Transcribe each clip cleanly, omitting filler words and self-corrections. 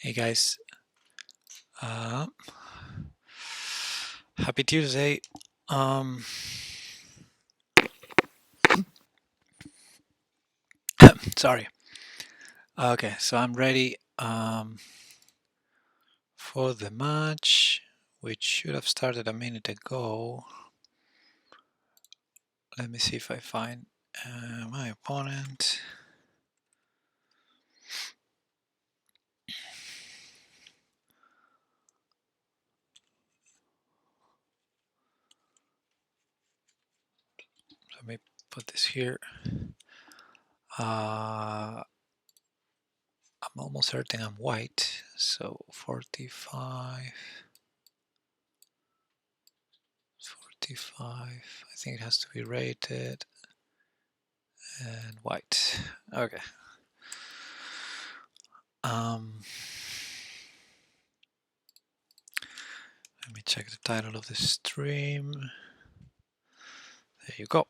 Hey guys, happy Tuesday. Sorry. Okay, so I'm ready for the match, which should have started a minute ago. Let me see if I find my opponent. Let me put this here. I'm almost certain I'm white, so 45. I think it has to be rated and white. Okay. Let me check the title of the stream. There you go.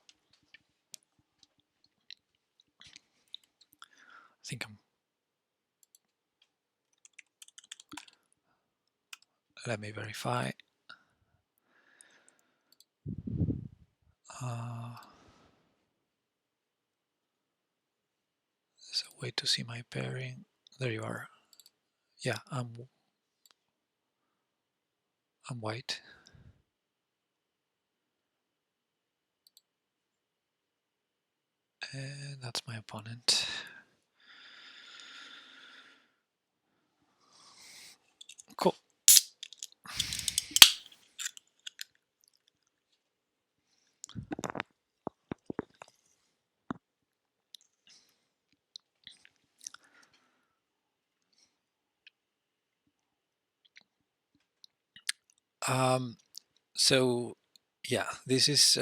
I think let me verify. There's a way to see my pairing. There you are. Yeah, I'm white. And that's my opponent. Cool. So yeah, this is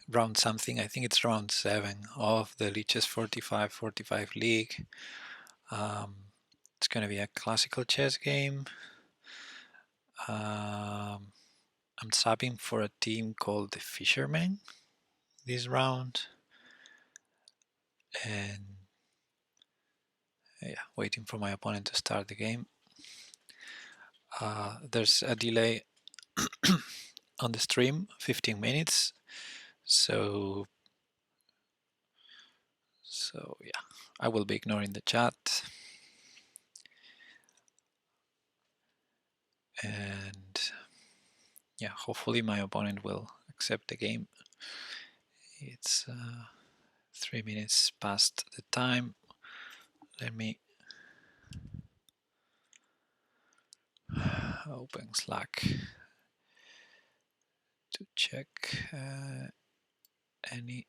round something. I think it's round 7 of the Lichess4545 league. It's going to be a classical chess game. I'm subbing for a team called the Fishermen this round, and yeah, waiting for my opponent to start the game. There's a delay on the stream, 15 minutes. So yeah, I will be ignoring the chat. And yeah, hopefully my opponent will accept the game. It's 3 minutes past the time. Let me open Slack to check any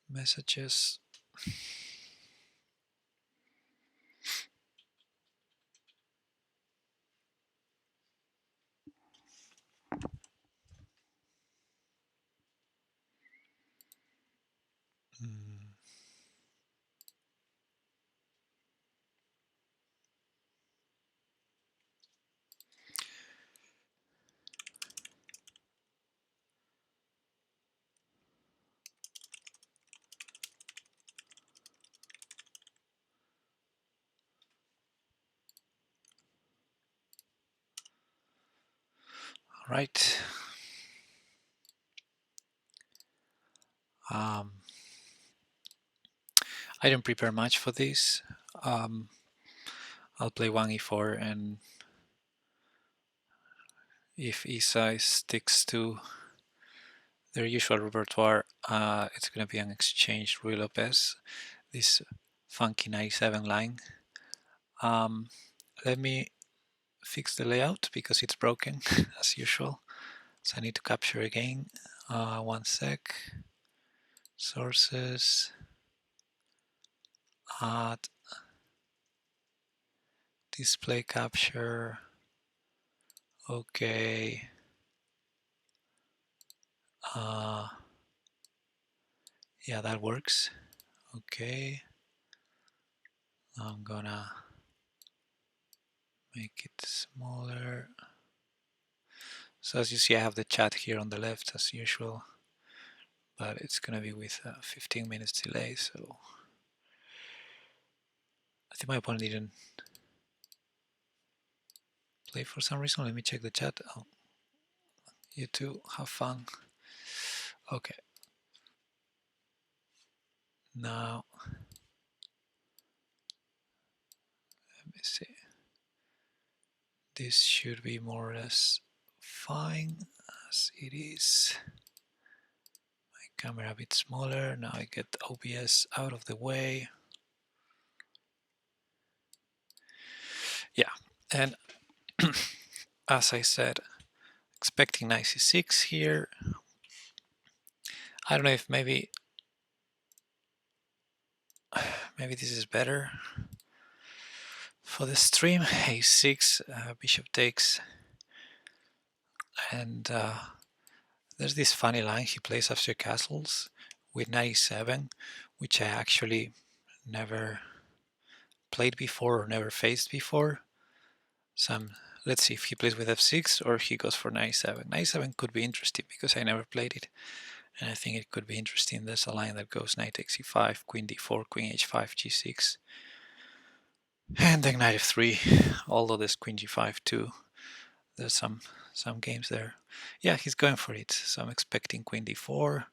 messages. All right. I don't prepare much for this. I'll play 1e4, and if Isa sticks to their usual repertoire, it's going to be an exchange Rui Lopez, this funky 97 line. Let me fix the layout because it's broken as usual. So I need to capture again. 1 sec. Sources. Add. Display capture. Okay. Yeah, that works. Okay. I'm gonna make it smaller. So as you see, I have the chat here on the left as usual. but it's gonna be with 15 minutes delay, so I think my opponent didn't play for some reason. Let me check the chat. Oh, you too, have fun. Okay. Now, let me see. This should be more or less fine as it is. My camera a bit smaller. Now I get OBS out of the way. Yeah, and as I said, expecting knight c6 here. I don't know if maybe this is better for the stream. a6, bishop takes, and there's this funny line he plays after castles with knight e7, which I actually never played before or never faced before. Let's see if he plays with f6 or he goes for knight e7. Knight e7 could be interesting because I never played it, and I think it could be interesting. There's a line that goes knight takes e5, queen d4, queen h5, g6, and then knight f3. Although there's queen g5 too. There's some games there. Yeah, he's going for it. So I'm expecting queen d4,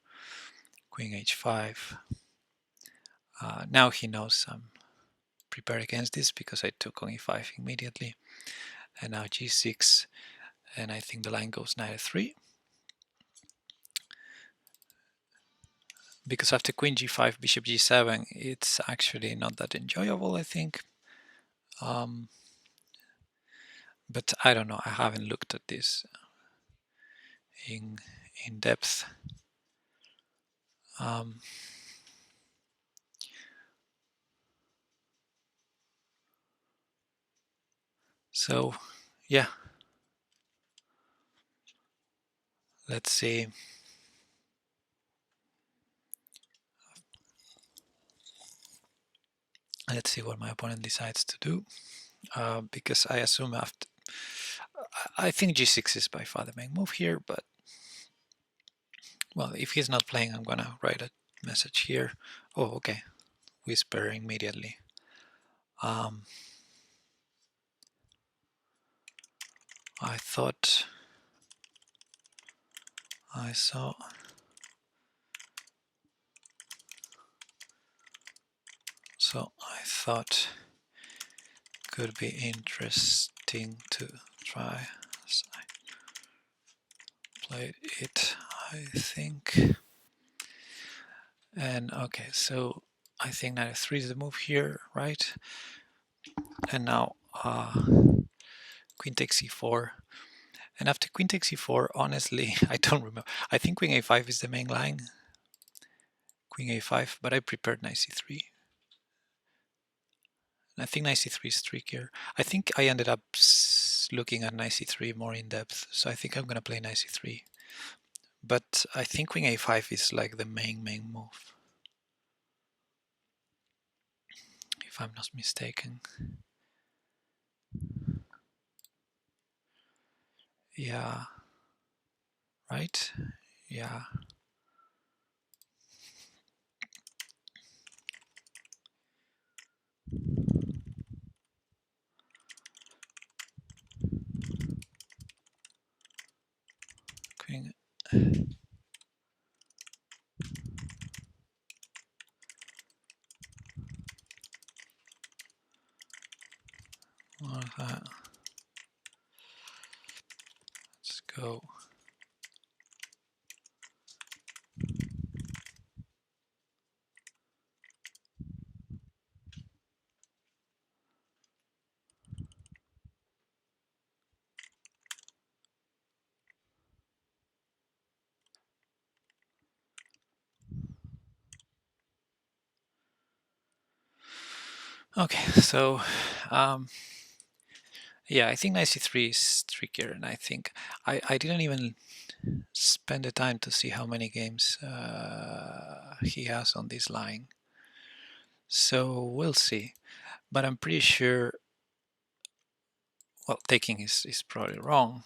queen h5. Now he knows I'm prepared against this because I took on e5 immediately. And now g6, and I think the line goes knight f3. Because after queen g5, bishop g7, it's actually not that enjoyable, I think. But I don't know, I haven't looked at this in depth. So, yeah. Let's see. Let's see what my opponent decides to do. Because I assume after... I think g6 is by far the main move here, but... Well, if he's not playing, I'm gonna write a message here. Oh, okay. Whisper immediately. I thought I saw... So I thought could be interesting to try. So I played it, I think. And okay, so I think knight f3 is the move here, right? And now queen takes e4. And after queen takes e4, honestly, I don't remember. I think queen a5 is the main line. Queen a5, but I prepared knight c3. And I think knight c3 is trickier. I think I ended up looking at knight c3 more in depth, so I think I'm gonna play knight c3. But I think queen a5 is like the main move, if I'm not mistaken. Yeah. Right? Yeah. Queen. Let's go. Okay, so yeah, I think knight c3 is trickier, and I think I didn't even spend the time to see how many games he has on this line. So we'll see. But I'm pretty sure, well, taking is probably wrong.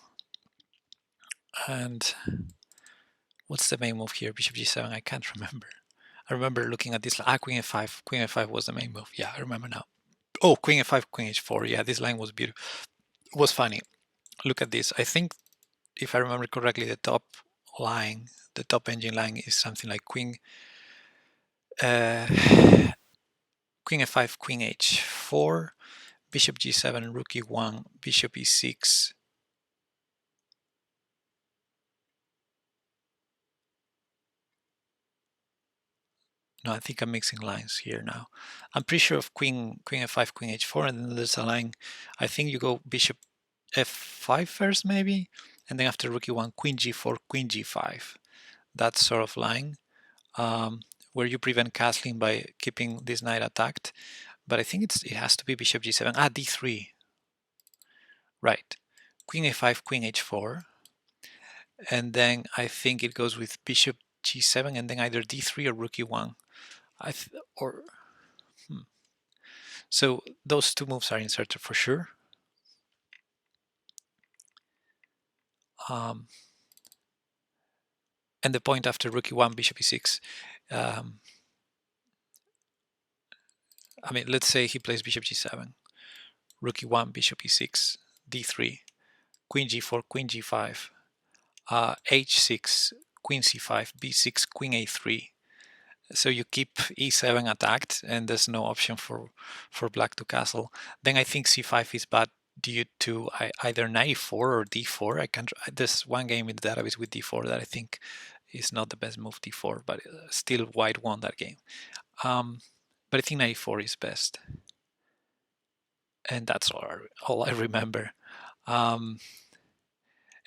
And What's the main move here? Bishop g7. I can't remember. I remember looking at this. Queen f5. Queen f5 was the main move. Yeah, I remember now. Oh, queen f5, queen h4. Yeah, this line was beautiful. It was funny. Look at this. I think, if I remember correctly, the top line, the top engine line is something like queen queen f5, queen h4, bishop g7, rook e1, bishop e6. No, I think I'm mixing lines here now. I'm pretty sure of queen f5, queen h4, and then there's a line. I think you go bishop f5 first, maybe, and then after rook e1, queen g4, queen g5. That sort of line, where you prevent castling by keeping this knight attacked. But I think it has to be bishop g7. D3. Right. Queen a5, queen h4. And then I think it goes with bishop g7 and then either d3 or rook e1. So those two moves are inserted for sure. And the point after rook e1, bishop e6. I mean, let's say he plays bishop g7, rook e1, bishop e6, d3, queen g4, queen g5, h6, queen c5, b6, queen a3. So you keep e7 attacked, and there's no option for black to castle. Then I think c5 is bad due to either knight e4 or d4. I can't. There's one game in the database with d4 that I think is not the best move, d4, but still white won that game. But I think knight e4 is best, and that's all I remember. And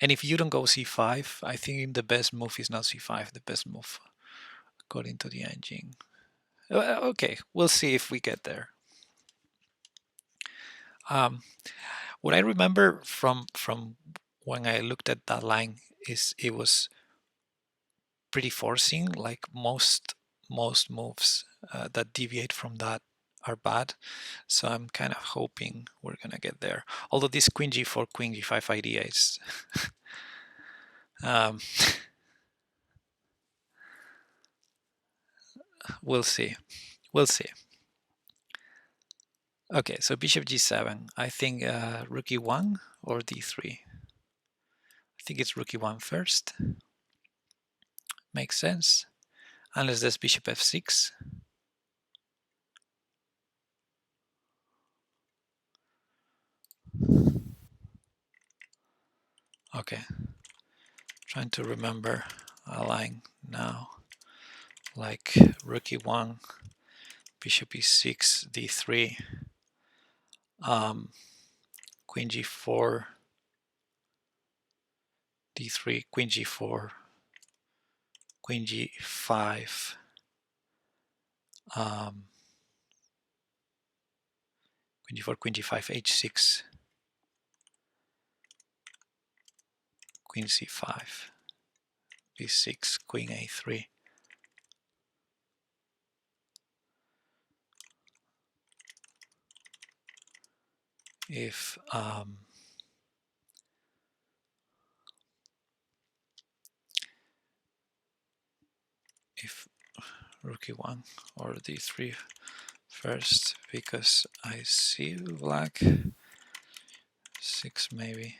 if you don't go c5, I think the best move is not c5. The best move, according to the engine. Okay, we'll see if we get there. What I remember from when I looked at that line is it was pretty forcing. Like most moves that deviate from that are bad. So I'm kind of hoping we're gonna get there. Although this queen g4, queen g5 idea is we'll see. We'll see. Okay, so bishop g7. I think rook e1 or d3. I think it's rook e1 first. Makes sense. Unless there's bishop f6. Okay. Trying to remember a line now. Like rook e1, bishop e6, d3, queen g4, d3, queen g4, queen g5, queen g4, queen g5, h6, queen c5, b6, queen a3. If rook e1 or d3 first, because I see black 6 maybe,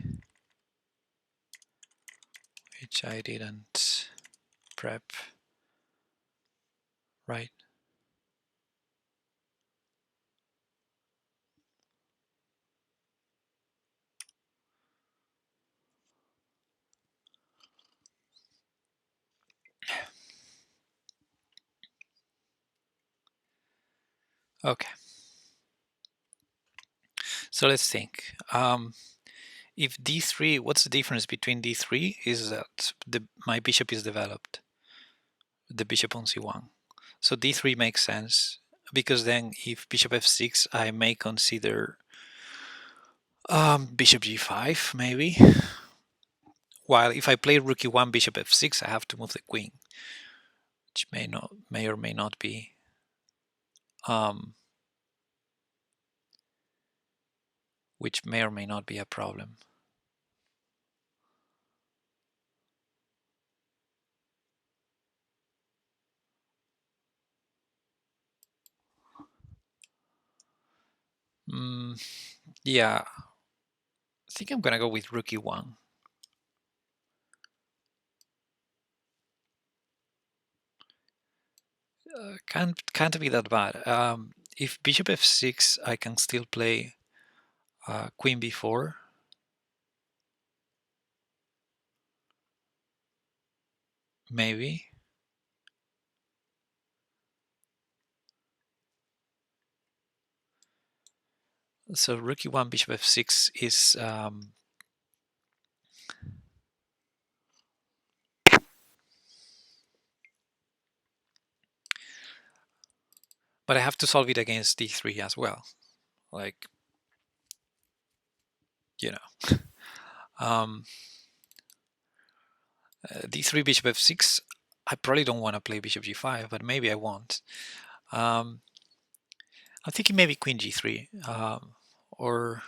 which I didn't prep right. Okay, so let's think. If d3, what's the difference between d3 is that my bishop is developed, the bishop on c1. So d3 makes sense, because then if bishop f6, I may consider bishop g5 maybe. While if I play rook e1, bishop f6, I have to move the queen, which may or may not be a problem. Yeah, I think I'm gonna go with rook e1. Can't be that bad. If bishop f6, I can still play queen b4. Maybe. So rook e1, bishop f6 is but I have to solve it against d3 as well. Like, you know, d3, bishop f6. I probably don't want to play bishop g5, but maybe I won't. I'm thinking maybe queen g3, or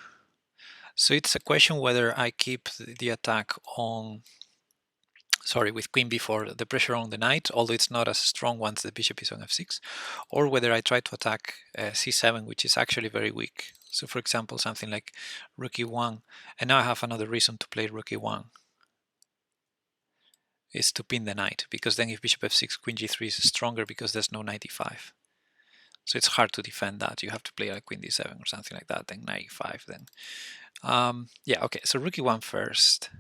so it's a question whether I keep the attack on, sorry, with queen b4, the pressure on the knight, although it's not as strong once the bishop is on f6, or whether I try to attack c7, which is actually very weak. So for example, something like rook e1, and now I have another reason to play rook e1, is to pin the knight, because then if bishop f6, queen g3 is stronger because there's no knight e5. So it's hard to defend that. You have to play like queen d7 or something like that, then knight e5 then. Yeah, okay, so rook e1 first.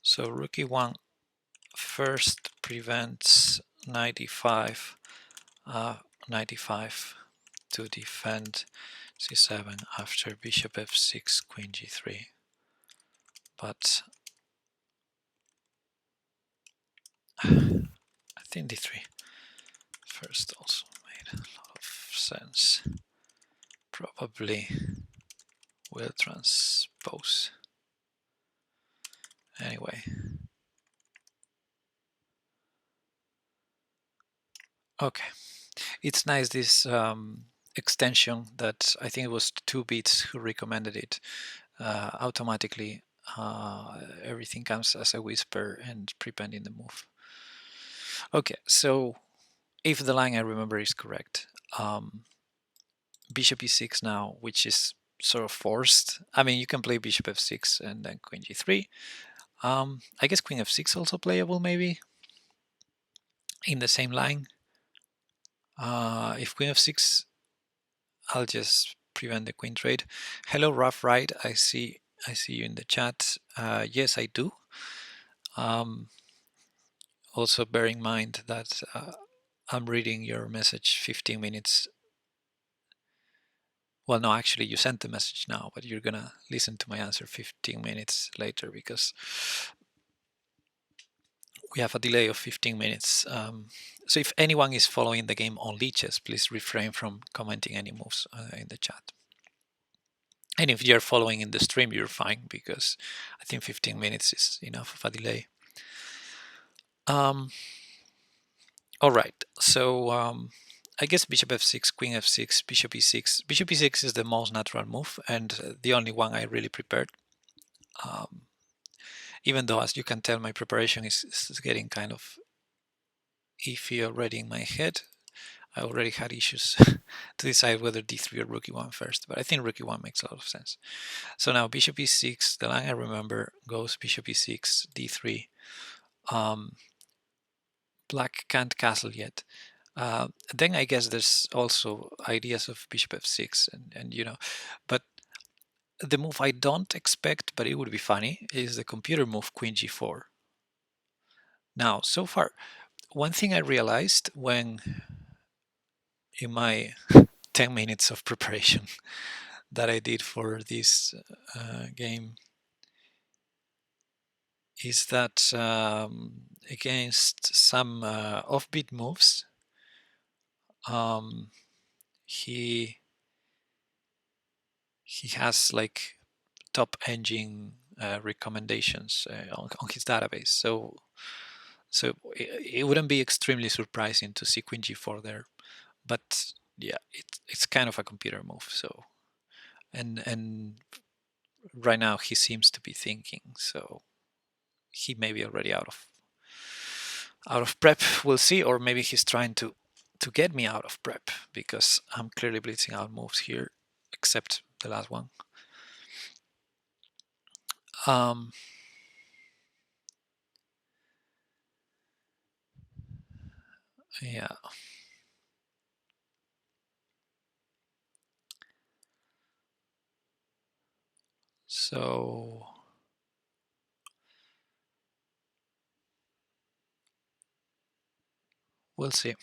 So rook e1 first prevents knight e5, knight e5 to defend c7 after bishop f6, queen g3. But I think d3 first also made a lot of sense. Probably will transpose. Anyway. Okay. It's nice, this extension that I think it was 2bits who recommended it. Automatically, everything comes as a whisper and preventing the move. Okay, so if the line I remember is correct, bishop e6 now, which is sort of forced. I mean, you can play bishop f6 and then queen g3. I guess queen f6 also playable, maybe in the same line. If queen f6, I'll just prevent the queen trade. Hello, Rough Ride. I see you in the chat. Yes, I do. Also, bear in mind that I'm reading your message 15 minutes. Well, no, actually, you sent the message now, but you're gonna listen to my answer 15 minutes later because we have a delay of 15 minutes. So if anyone is following the game on Lichess, please refrain from commenting any moves in the chat. And if you're following in the stream, you're fine, because I think 15 minutes is enough of a delay. All right, so I guess bishop f6, queen f6, bishop e6. Bishop e6 is the most natural move and the only one I really prepared. Even though, as you can tell, my preparation is getting kind of iffy already in my head. I already had issues to decide whether d3 or rook e1 first, but I think rook e1 makes a lot of sense. So now bishop e6, the line I remember goes bishop e6, d3. Black can't castle yet. Then I guess there's also ideas of bishop f6 and you know, but the move I don't expect, but it would be funny, is the computer move queen g4. Now, so far, one thing I realized when in my 10 minutes of preparation that I did for this game is that against some offbeat moves, he has like top engine recommendations on his database. So it wouldn't be extremely surprising to see queen g4 there, but yeah, it's kind of a computer move. So and right now he seems to be thinking, so he may be already out of out of prep. We'll see, or maybe he's trying to get me out of prep because I'm clearly blitzing out moves here, except the last one. Yeah. So we'll see.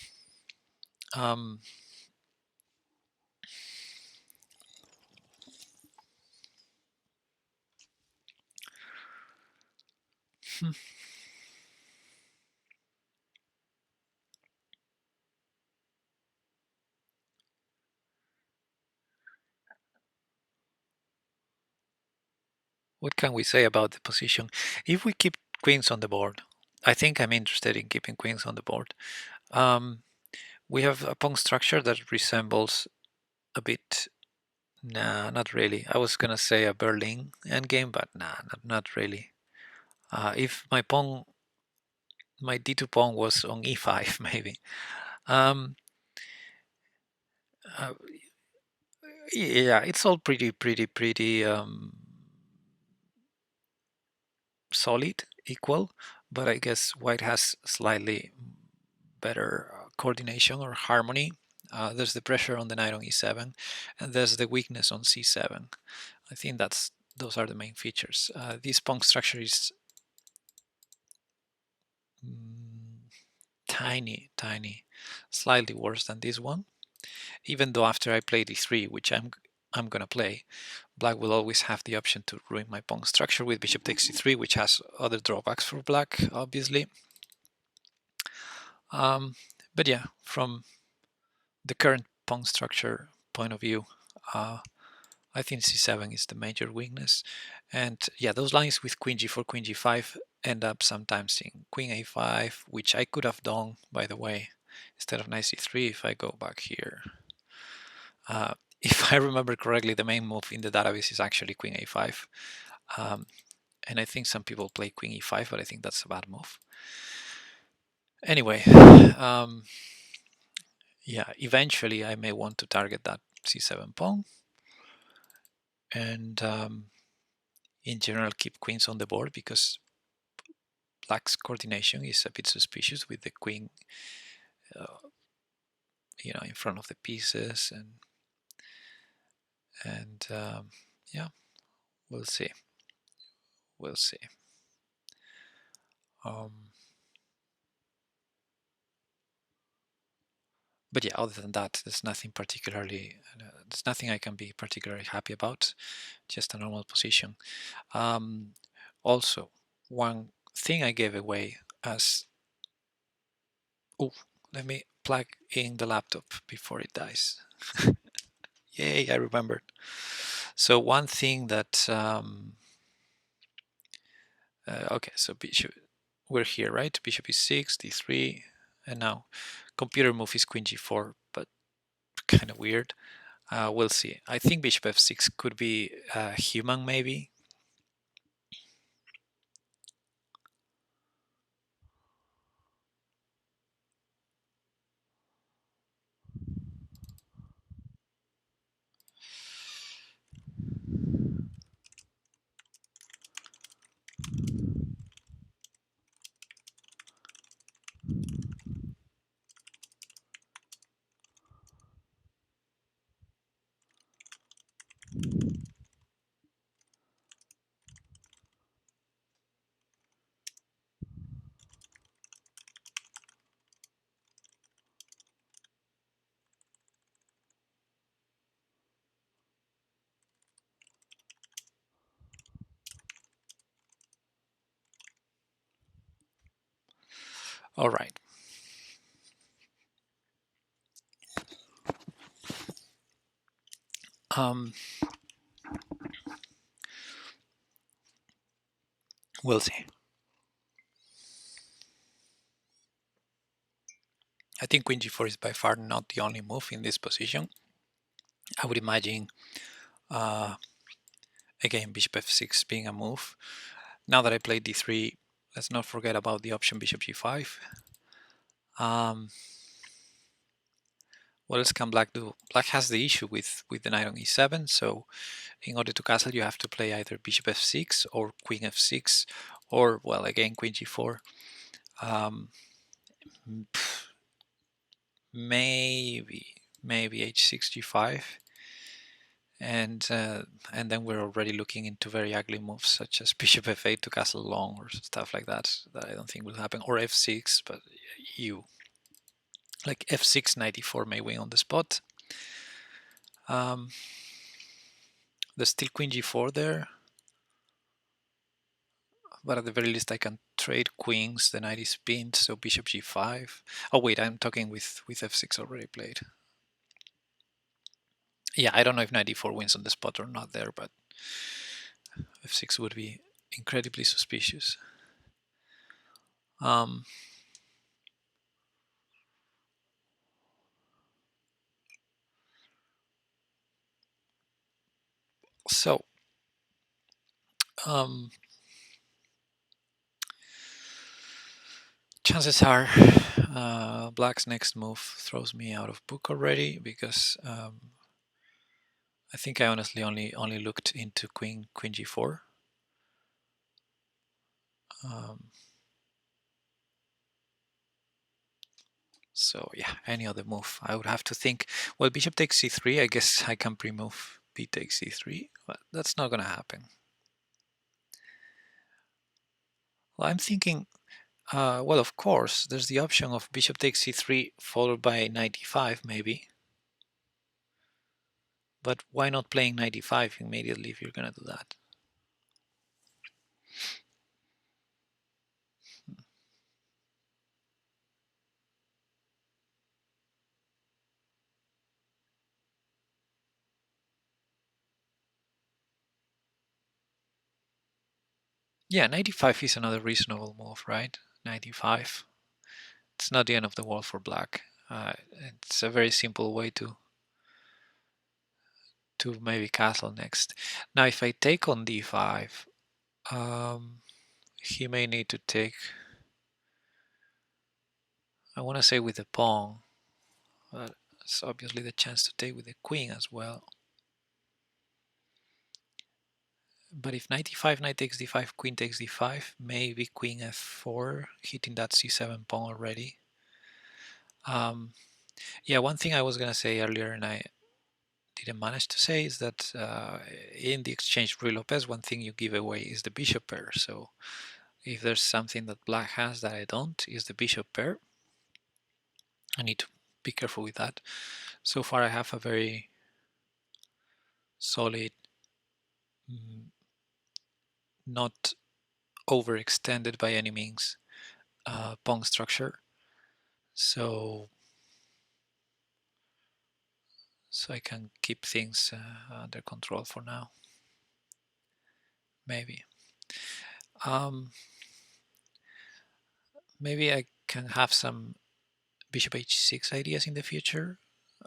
What can we say about the position? If we keep queens on the board, I think I'm interested in keeping queens on the board. We have a pawn structure that resembles a bit. Nah, not really. I was gonna say a Berlin endgame, but nah, not really. If my pawn, my d2 pawn was on e5, maybe. Um, uh, yeah, it's all pretty solid, equal, but I guess white has slightly better coordination or harmony. There's the pressure on the knight on e7, and there's the weakness on c7. I think those are the main features. This pawn structure is tiny, slightly worse than this one. Even though after I play d3, which I'm gonna play, black will always have the option to ruin my pawn structure with bishop takes c3, which has other drawbacks for black, obviously. But yeah, from the current pawn structure point of view, I think c7 is the major weakness. And yeah, those lines with queen g4, queen g5 end up sometimes in queen a5, which I could have done, by the way, instead of knight c3 if I go back here. If I remember correctly, the main move in the database is actually queen a5. And I think some people play queen e5, but I think that's a bad move. Anyway, yeah, eventually I may want to target that c7 pawn. And in general, keep queens on the board because black's coordination is a bit suspicious with the queen, in front of the pieces, and yeah, we'll see. We'll see. But yeah, other than that, there's nothing there's nothing I can be particularly happy about. Just a normal position. Also, one thing I gave away as let me plug in the laptop before it dies. Yay, I remembered. So one thing that okay, so bishop, we're here, right? Bishop e6, d3, and now computer move is queen g4, but kind of weird. We'll see. I think bishop f6 could be human, maybe. All right. We'll see. I think queen g4 is by far not the only move in this position. I would imagine, again, bishop f6 being a move. Now that I played d3, let's not forget about the option bishop g5. Um, what else can black do? Black has the issue with the knight on e7, so in order to castle you have to play either bishop f6 or queen f6, or, well, again, queen g4. Um, maybe h6 g5, and then we're already looking into very ugly moves such as bishop f8 to castle long or stuff like that I don't think will happen, or f6, but you like f6 knight e4 may win on the spot. There's still queen g4 there, but at the very least I can trade queens. The knight is pinned, so bishop g5. Oh wait, I'm talking with f6 already played. Yeah, I don't know if knight e4 wins on the spot or not there, but f6 would be incredibly suspicious. So chances are black's next move throws me out of book already, because I think I honestly only looked into queen g4. So yeah, any other move I would have to think. Well, bishop takes c3, I guess I can pre-move b takes c3, but that's not going to happen. Well, I'm thinking, well, of course, there's the option of bishop takes c3 followed by knight e5 maybe. But why not playing knight e5 immediately if you're going to do that? Yeah, knight e5 is another reasonable move, right? Knight e5. It's not the end of the world for black. It's a very simple way to maybe castle next. Now, if I take on d5, he may need to take, I want to say with the pawn, but it's obviously the chance to take with the queen as well. But if knight e5, knight takes d5, queen takes d5, maybe queen f4, hitting that c7 pawn already. Yeah, one thing I was going to say earlier and I didn't manage to say is that in the exchange Ruy Lopez, one thing you give away is the bishop pair. So if there's something that black has that I don't, is the bishop pair. I need to be careful with that. So far I have a very solid, not overextended by any means pawn structure. So I can keep things under control for now. Maybe. Maybe I can have some bishop h6 ideas in the future.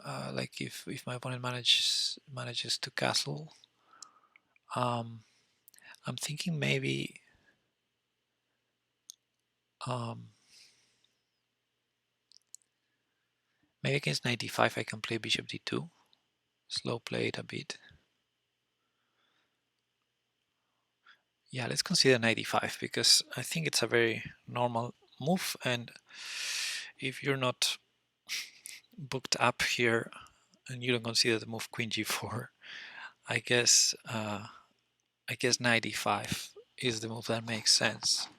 Like if my opponent manages to castle. I'm thinking maybe maybe against knight d5 I can play bishop d2. Slow play it a bit. Yeah, let's consider knight d5 because I think it's a very normal move, and if you're not booked up here and you don't consider the move queen g4, I guess knight d5 is the move that makes sense.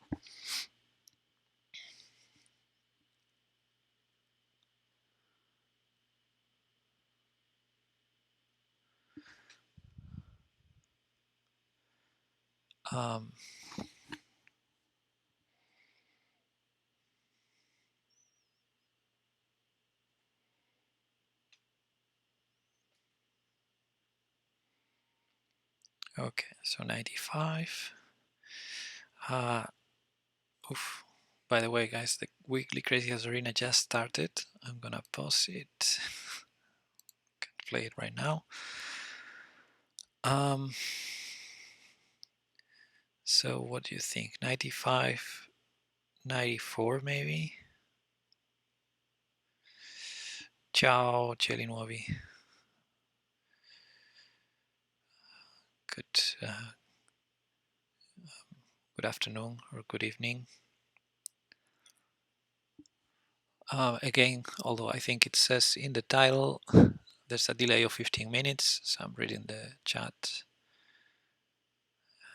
Okay, so 95. Oof. By the way, guys, the weekly Crazy House Arena just started. I'm gonna pause it. Can't play it right now. So what do you think? 95, 94 maybe? Ciao, cieli nuovi. Good, good afternoon or good evening. Again, although I think it says in the title, there's a delay of 15 minutes, so I'm reading the chat,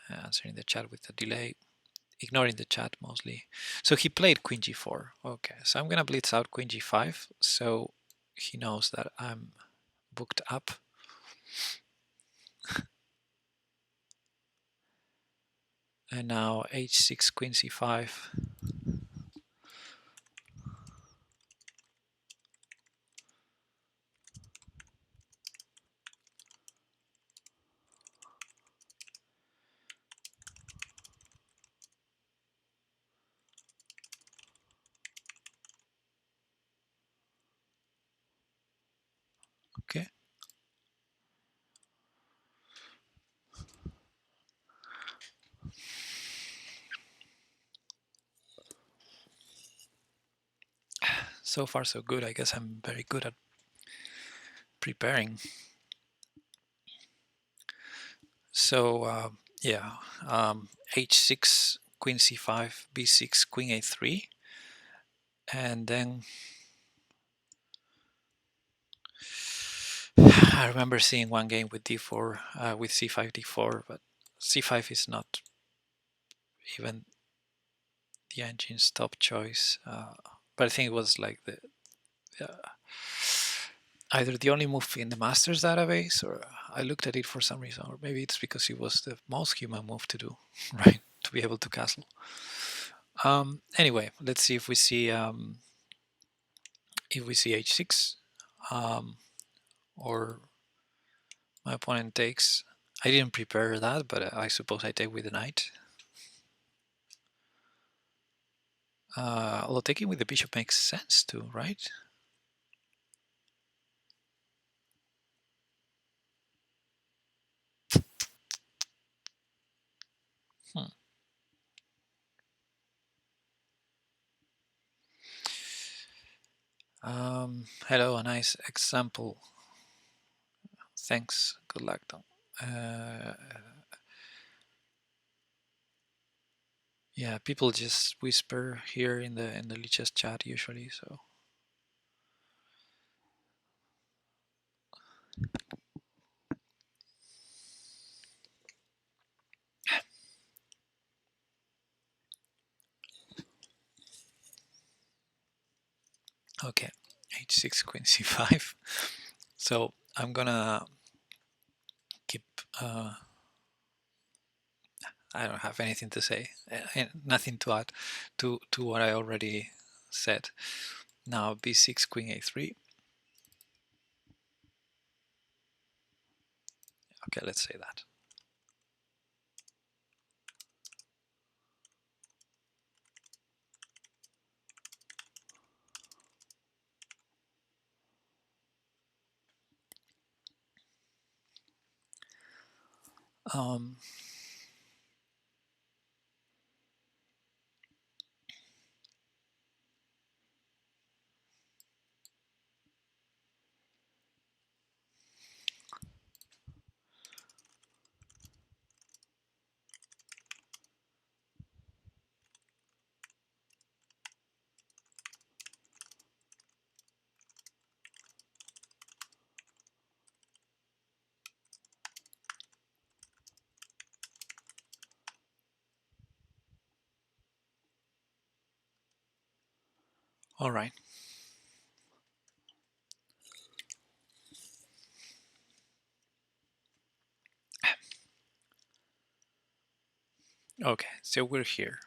answering the chat with the delay, ignoring the chat mostly. So he played queen g4. Okay, so I'm gonna blitz out queen g5, so he knows that I'm booked up. And now h6, queen c5. Okay. So far so good. I guess I'm very good at preparing. So yeah, h6, queen c5, b6, queen a3, and then I remember seeing one game with d4, with c5, d4, but c5 is not even the engine's top choice. But I think it was like the either the only move in the Masters database, or I looked at it for some reason, or maybe it's because it was the most human move to do, right? To be able to castle. Anyway, let's see if we see h6, or my opponent takes. I didn't prepare that, but I suppose I take with the knight. Although taking with the bishop makes sense too, right? Hello, a nice example. Thanks. Good luck, Tom. Yeah, people just whisper here in the Lichess chat usually. So okay, h6, queen c5. So I'm gonna keep. I don't have anything to say, nothing to add to what I already said. Now b6, queen a3. Okay, let's say that. Um, all right. Okay, so we're here.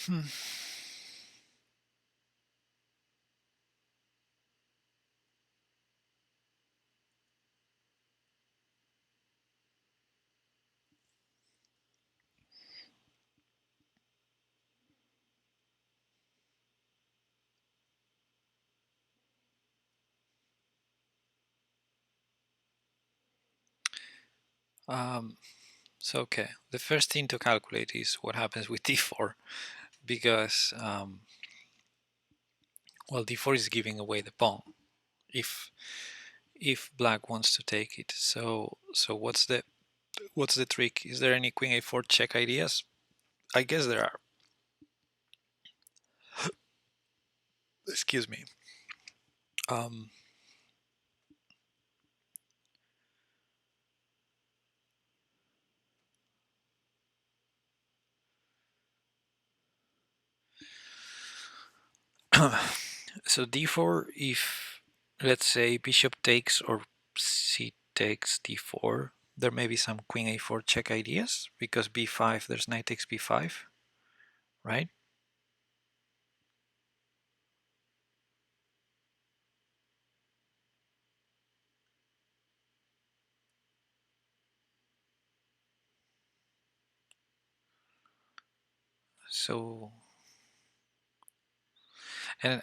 Hmm. So okay, the first thing to calculate is what happens with d4, because well, d4 is giving away the pawn if black wants to take it. So what's the trick? Is there any queen a4 check ideas? I guess there are. Excuse me. Um, so d4, if let's say bishop takes or c takes d4, there may be some queen a4 check ideas, because b5, there's knight takes b5, right? So, and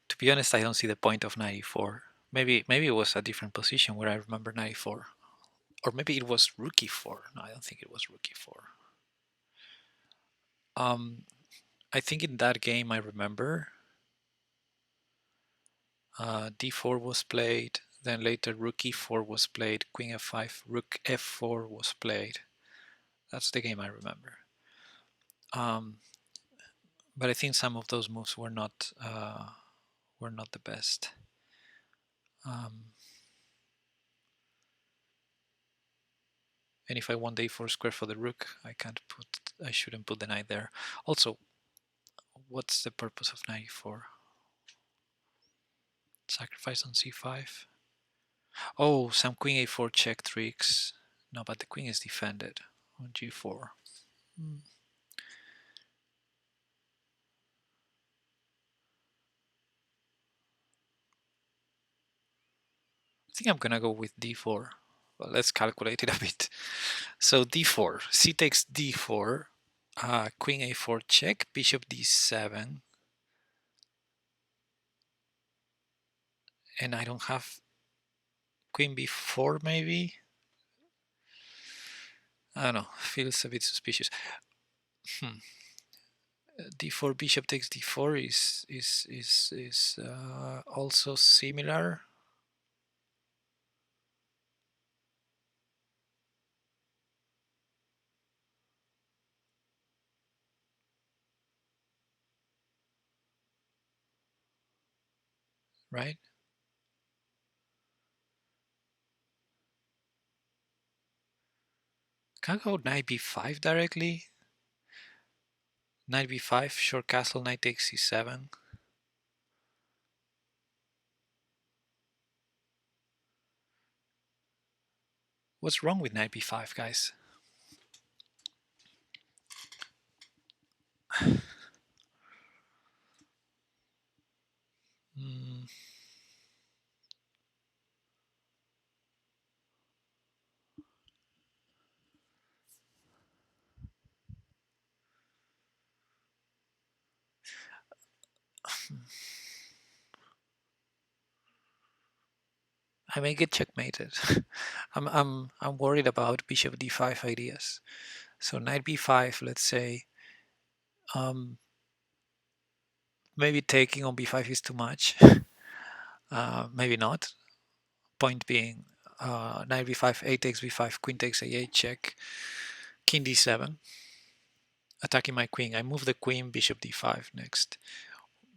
to be honest, I don't see the point of 94. Maybe it was a different position where I remember 94, or maybe it was rook e4. No, I don't think it was rook e4. I think in that game I remember d4 was played, then later rook e4 was played, queen f5, rook f4 was played. That's the game I remember. But I think some of those moves were not the best. And if I want the a4 square for the rook, I shouldn't put the knight there. Also, what's the purpose of knight e4? Sacrifice on c5. Oh, some queen a4 check tricks. No, but the queen is defended on g4. I think I'm gonna go with d4. Well, let's calculate it a bit. So d4, c takes d4, queen a4 check, bishop d7, and I don't have queen b4 maybe? I don't know, feels a bit suspicious. D4 bishop takes d4 is also similar. Right? Can I go knight b5 directly? Knight b5, short castle, knight takes c7. What's wrong with knight b5, guys? Mm. I may get checkmated. I'm worried about bishop d5 ideas. So knight b5, let's say, maybe taking on b5 is too much. Maybe not. Point being, knight b5, a takes b5, queen takes a8 check, king d7, attacking my queen. I move the queen, bishop d5 next.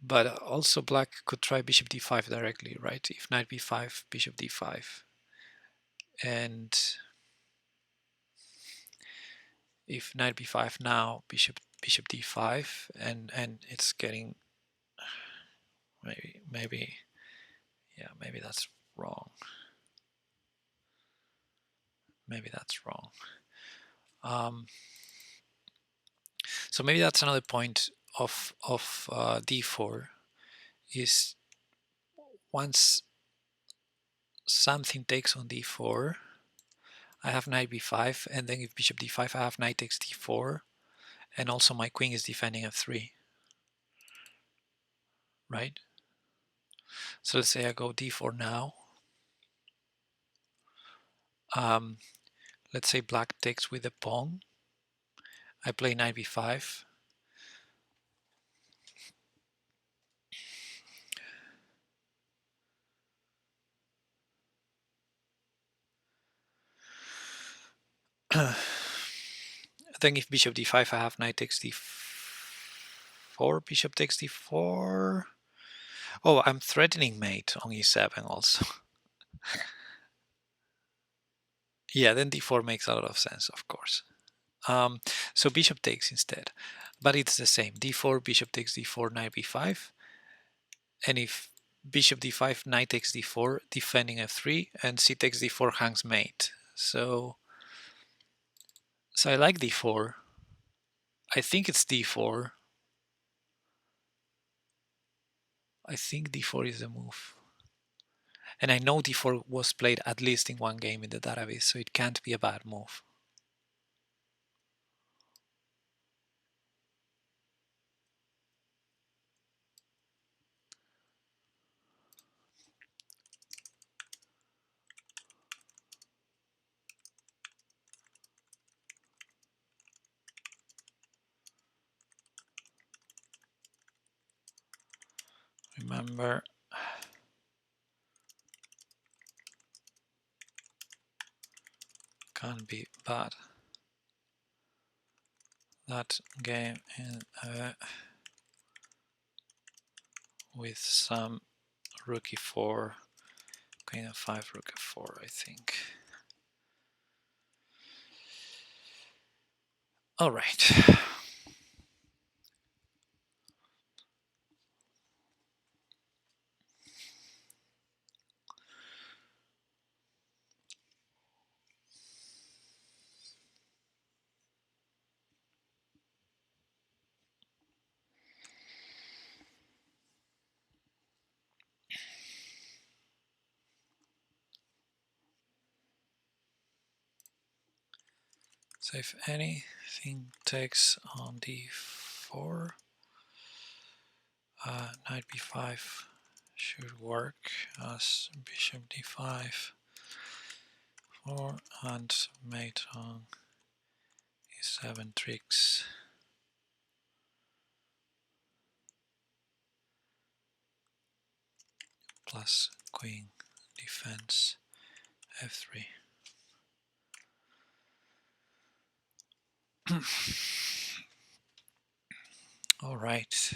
But also black could try bishop d5 directly, right? If knight b5, bishop d5. And if knight b5 now, bishop d5, and it's getting maybe that's wrong. Maybe that's wrong. So maybe that's another point of d4 is once something takes on d4, I have knight b5, and then if bishop d5, I have knight takes d4, and also my queen is defending f3, right? So let's say I go d4 now. let's say black takes with a pawn. I play knight b5. Then if bishop d5, I have knight takes d4, bishop takes d4. Oh, I'm threatening mate on e7 also. Yeah, then d4 makes a lot of sense, of course. So bishop takes instead, but it's the same. d4, bishop takes d4, knight b5, and if bishop d5, knight takes d4, defending f3, and c takes d4 hangs mate. So I like d4. I think it's d4. I think d4 is the move. And I know d4 was played at least in one game in the database, so it can't be a bad move. Remember, can't be bad. That game in, with some rook e4, queen f5, rook f4, I think. All right. So if anything takes on d4, knight b5 should work as bishop d5, 4, and mate on e7 tricks. Plus queen defense f3. All right.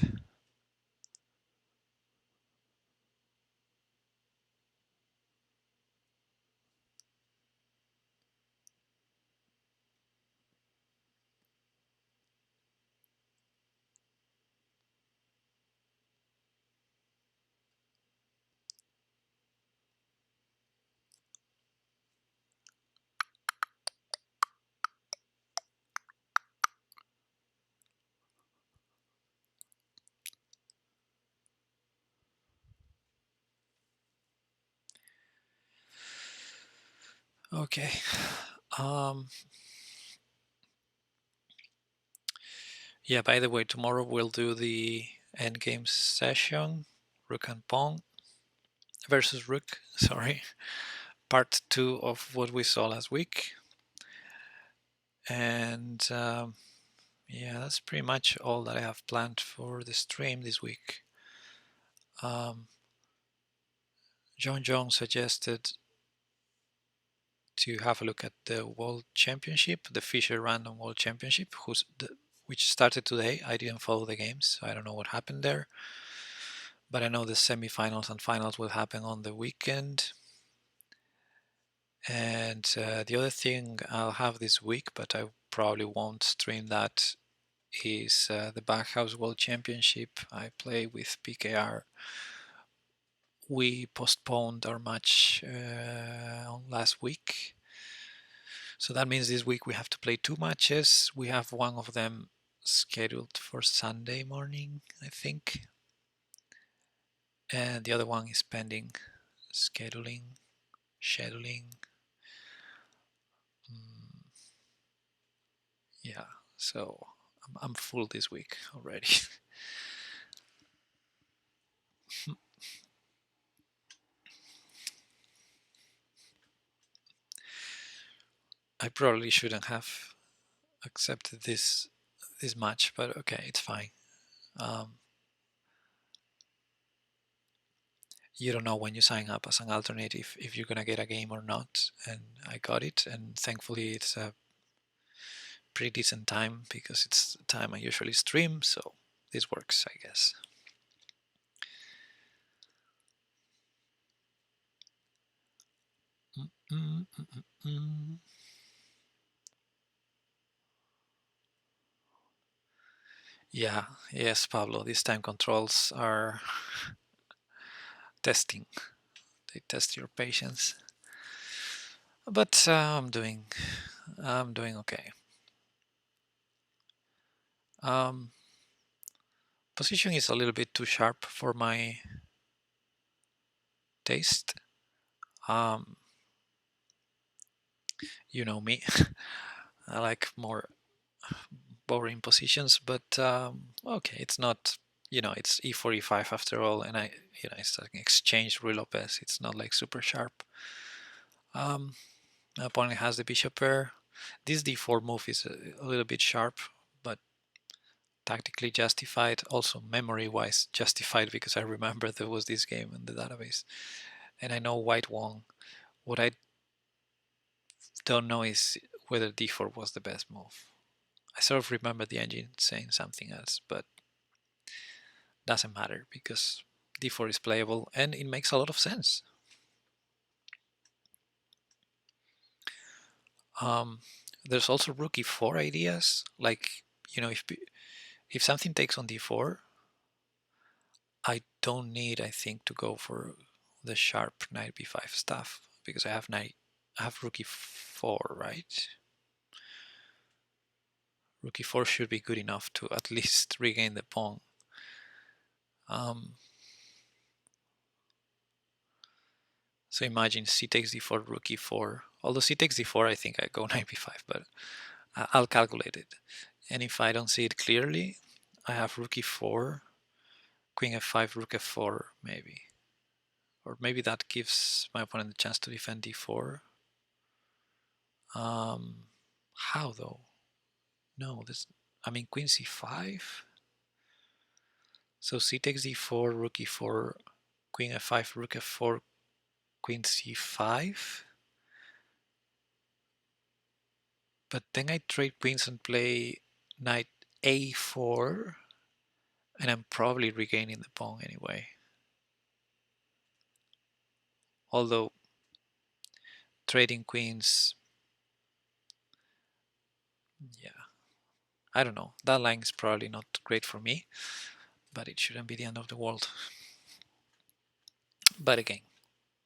Okay. Yeah, by the way, tomorrow we'll do the endgame session, rook and pawn versus rook, sorry, part 2 of what we saw last week. And yeah, that's pretty much all that I have planned for the stream this week. John Jones suggested to have a look at the World Championship, the Fischer Random World Championship, which started today. I didn't follow the games, so I don't know what happened there. But I know the semifinals and finals will happen on the weekend. And the other thing I'll have this week, but I probably won't stream that, is the Backhouse World Championship. I play with PKR. We postponed our match last week. So that means this week we have to play 2 matches. We have one of them scheduled for Sunday morning, I think. And the other one is pending scheduling. Yeah, so I'm full this week already. I probably shouldn't have accepted this match, but okay, it's fine. You don't know when you sign up as an alternate if you're gonna get a game or not, and I got it, and thankfully it's a pretty decent time because it's the time I usually stream, so this works, I guess. Yeah, yes, Pablo, these time controls are testing. They test your patience. But I'm doing okay. Position is a little bit too sharp for my taste. You know me. I like more boring positions, but okay, it's not. It's e4 e5 after all, and it's like an exchange Rui Lopez. It's not like super sharp. My opponent has the bishop pair. This d4 move is a little bit sharp, but tactically justified, also memory-wise justified, because I remember there was this game in the database, and I know white won. What I don't know is whether d4 was the best move. I sort of remember the engine saying something else, but doesn't matter because d4 is playable and it makes a lot of sense. There's also rook e4 ideas, like if something takes on d4, I don't need, I think, to go for the sharp knight b5 stuff because I have rook e4, right? Rook e4 should be good enough to at least regain the pawn. So imagine c takes d4, rook e4. Although c takes d4, I think I go knight b5, but I'll calculate it. And if I don't see it clearly, I have rook e4, queen f5, rook f4, maybe. Or maybe that gives my opponent the chance to defend d4. How though? No, queen c5. So c takes d4, rook e4, queen f5, rook f4, queen c5. But then I trade queens and play knight a4, and I'm probably regaining the pawn anyway. Although trading queens, yeah, I don't know. That line is probably not great for me, but it shouldn't be the end of the world. But again,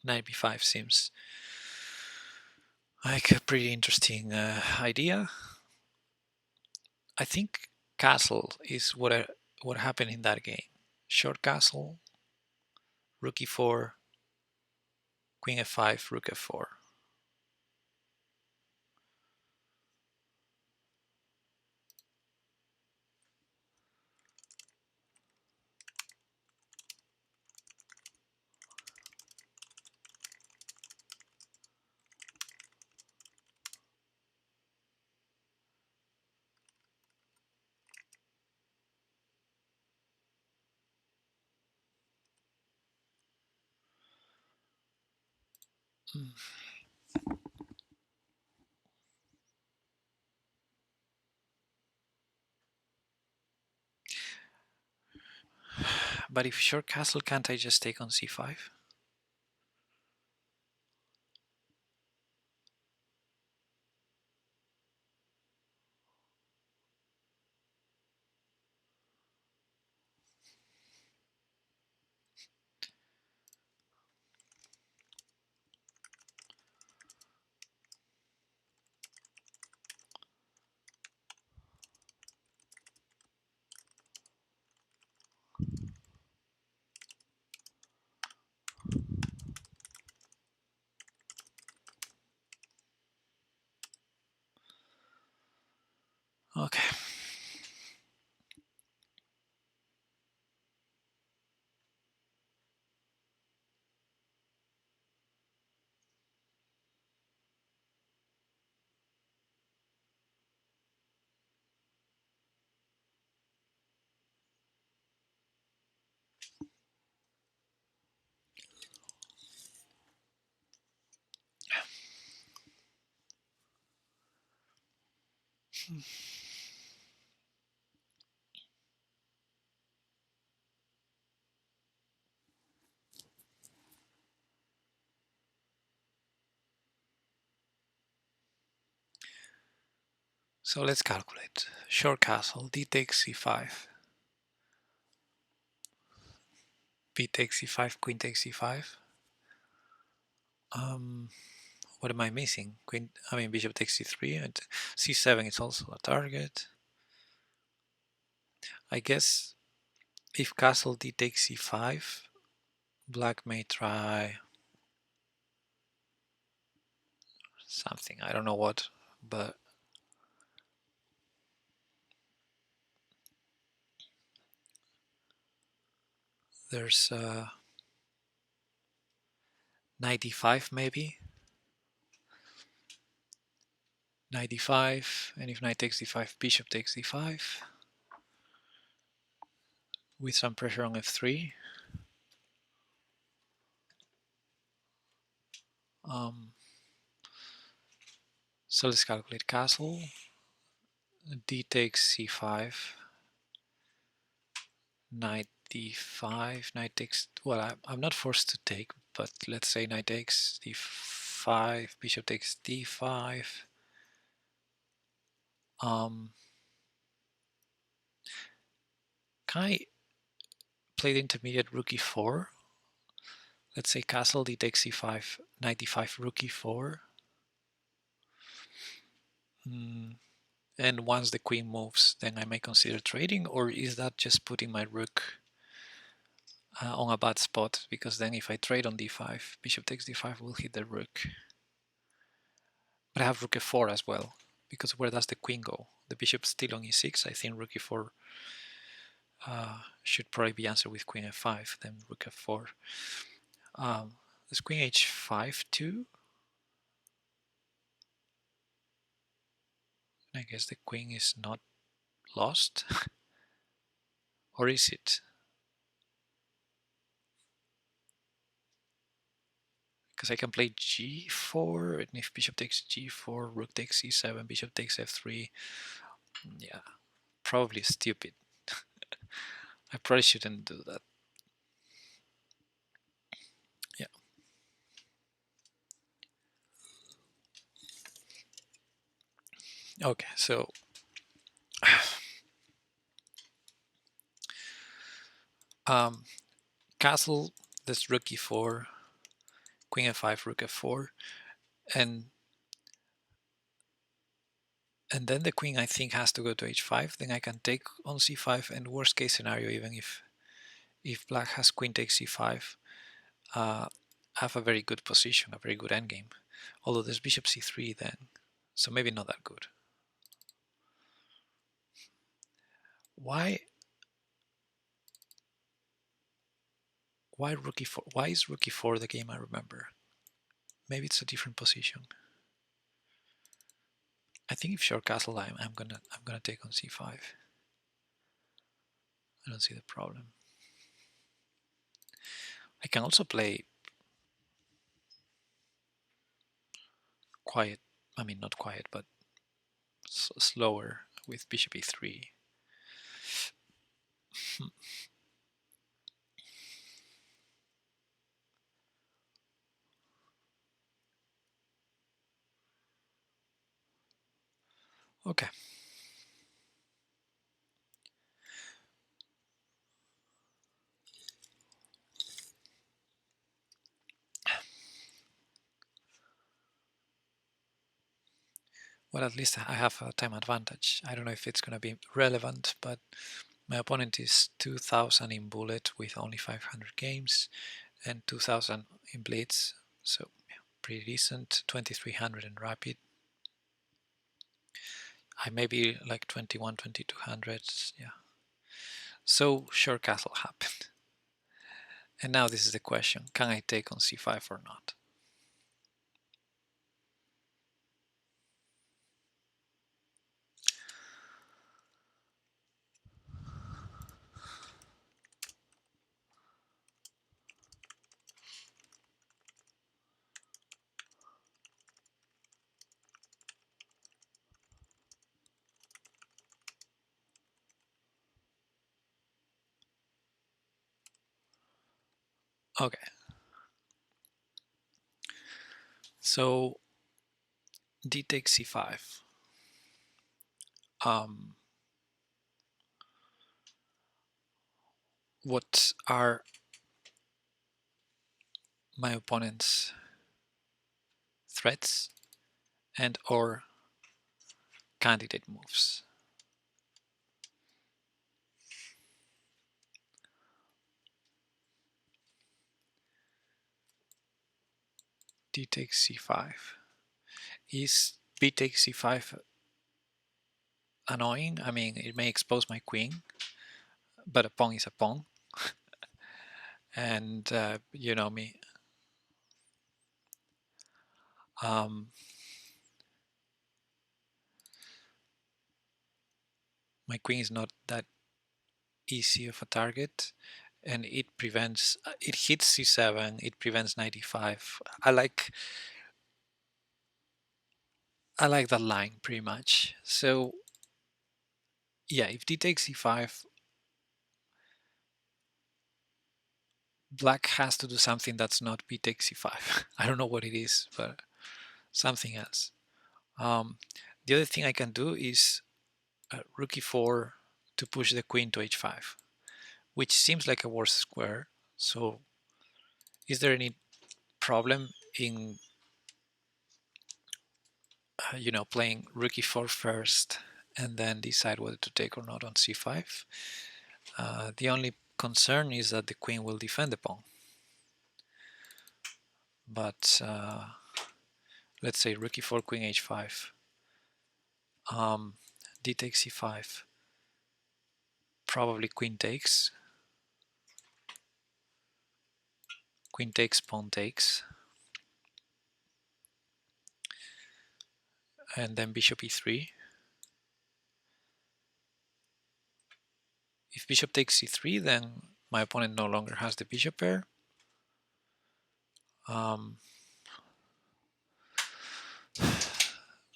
knight b5 seems like a pretty interesting idea. I think castle is what happened in that game. Short castle, rook e4, queen f5, rook f4. But if short castle, can't I just take on c5? Okay. So let's calculate. Short castle, d takes c5, b takes c5, queen takes c5. What am I missing? Bishop takes c3 and c7 is also a target. I guess if castle d takes c5, black may try something. I don't know what, but there's knight d5 maybe. Knight d5, and if knight takes d5, bishop takes d5 with some pressure on f3. So let's calculate castle. D takes c5, knight d5, knight takes, well, I'm not forced to take, but let's say knight takes d5, bishop takes d5. Can I play the intermediate rook e4? Let's say castle d takes c5, knight d5, rook e4. And once the queen moves, then I may consider trading, or is that just putting my rook on a bad spot? Because then if I trade on d5, bishop takes d5 will hit the rook. But I have rook f4 as well, because where does the queen go? The bishop's still on e6. I think rook e4 should probably be answered with queen f5, then rook f4. There's queen h5 too. I guess the queen is not lost. Or is it? Because I can play g4, and if bishop takes g4, rook takes c7, bishop takes f3. Yeah, probably stupid. I probably shouldn't do that. Yeah. Okay, so castle, this rook e4, queen f5, rook f4, and then the queen I think has to go to h5. Then I can take on c5, and worst case scenario, even if black has queen takes c5, I have a very good position, a very good endgame. Although there's bishop c3 then, so maybe not that good. Why rook e4? Why is rook e4 the game I remember? Maybe it's a different position. I think if short castle, I'm gonna take on c5. I don't see the problem. I can also play quiet. I mean, not quiet, but slower with bishop e3. Okay. Well, at least I have a time advantage. I don't know if it's going to be relevant, but my opponent is 2000 in bullet with only 500 games and 2000 in blitz, so yeah, pretty decent. 2300 in rapid. I may be like 21, 2200, yeah. So short castle happened. And now this is the question, can I take on c5 or not? Okay. So d takes c5. What are my opponent's threats and or candidate moves? D takes c5. Is b takes c5 annoying? I mean, it may expose my queen, but a pawn is a pawn. And you know me. Um, my queen is not that easy of a target, and it prevents, it hits c7, it prevents 95. I like that line pretty much. So yeah, if d takes c5, black has to do something that's not b takes c5. I don't know what it is, but something else. The other thing I can do is rook e4 to push the queen to h5, which seems like a worse square. So is there any problem in playing rook e4 first and then decide whether to take or not on c5? The only concern is that the queen will defend the pawn. But let's say rook e4, queen h5, d takes c5, probably queen takes, pawn takes, and then bishop e3. If bishop takes c3, then my opponent no longer has the bishop pair.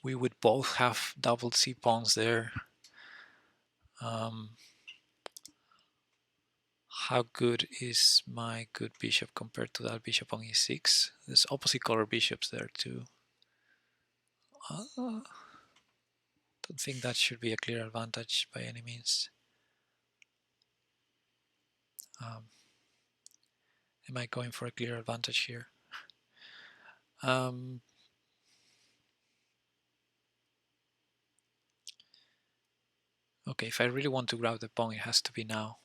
We would both have double c pawns there. How good is my good bishop compared to that bishop on e6? There's opposite color bishops there too. Don't think that should be a clear advantage by any means. Am I going for a clear advantage here? Okay, if I really want to grab the pawn, it has to be now.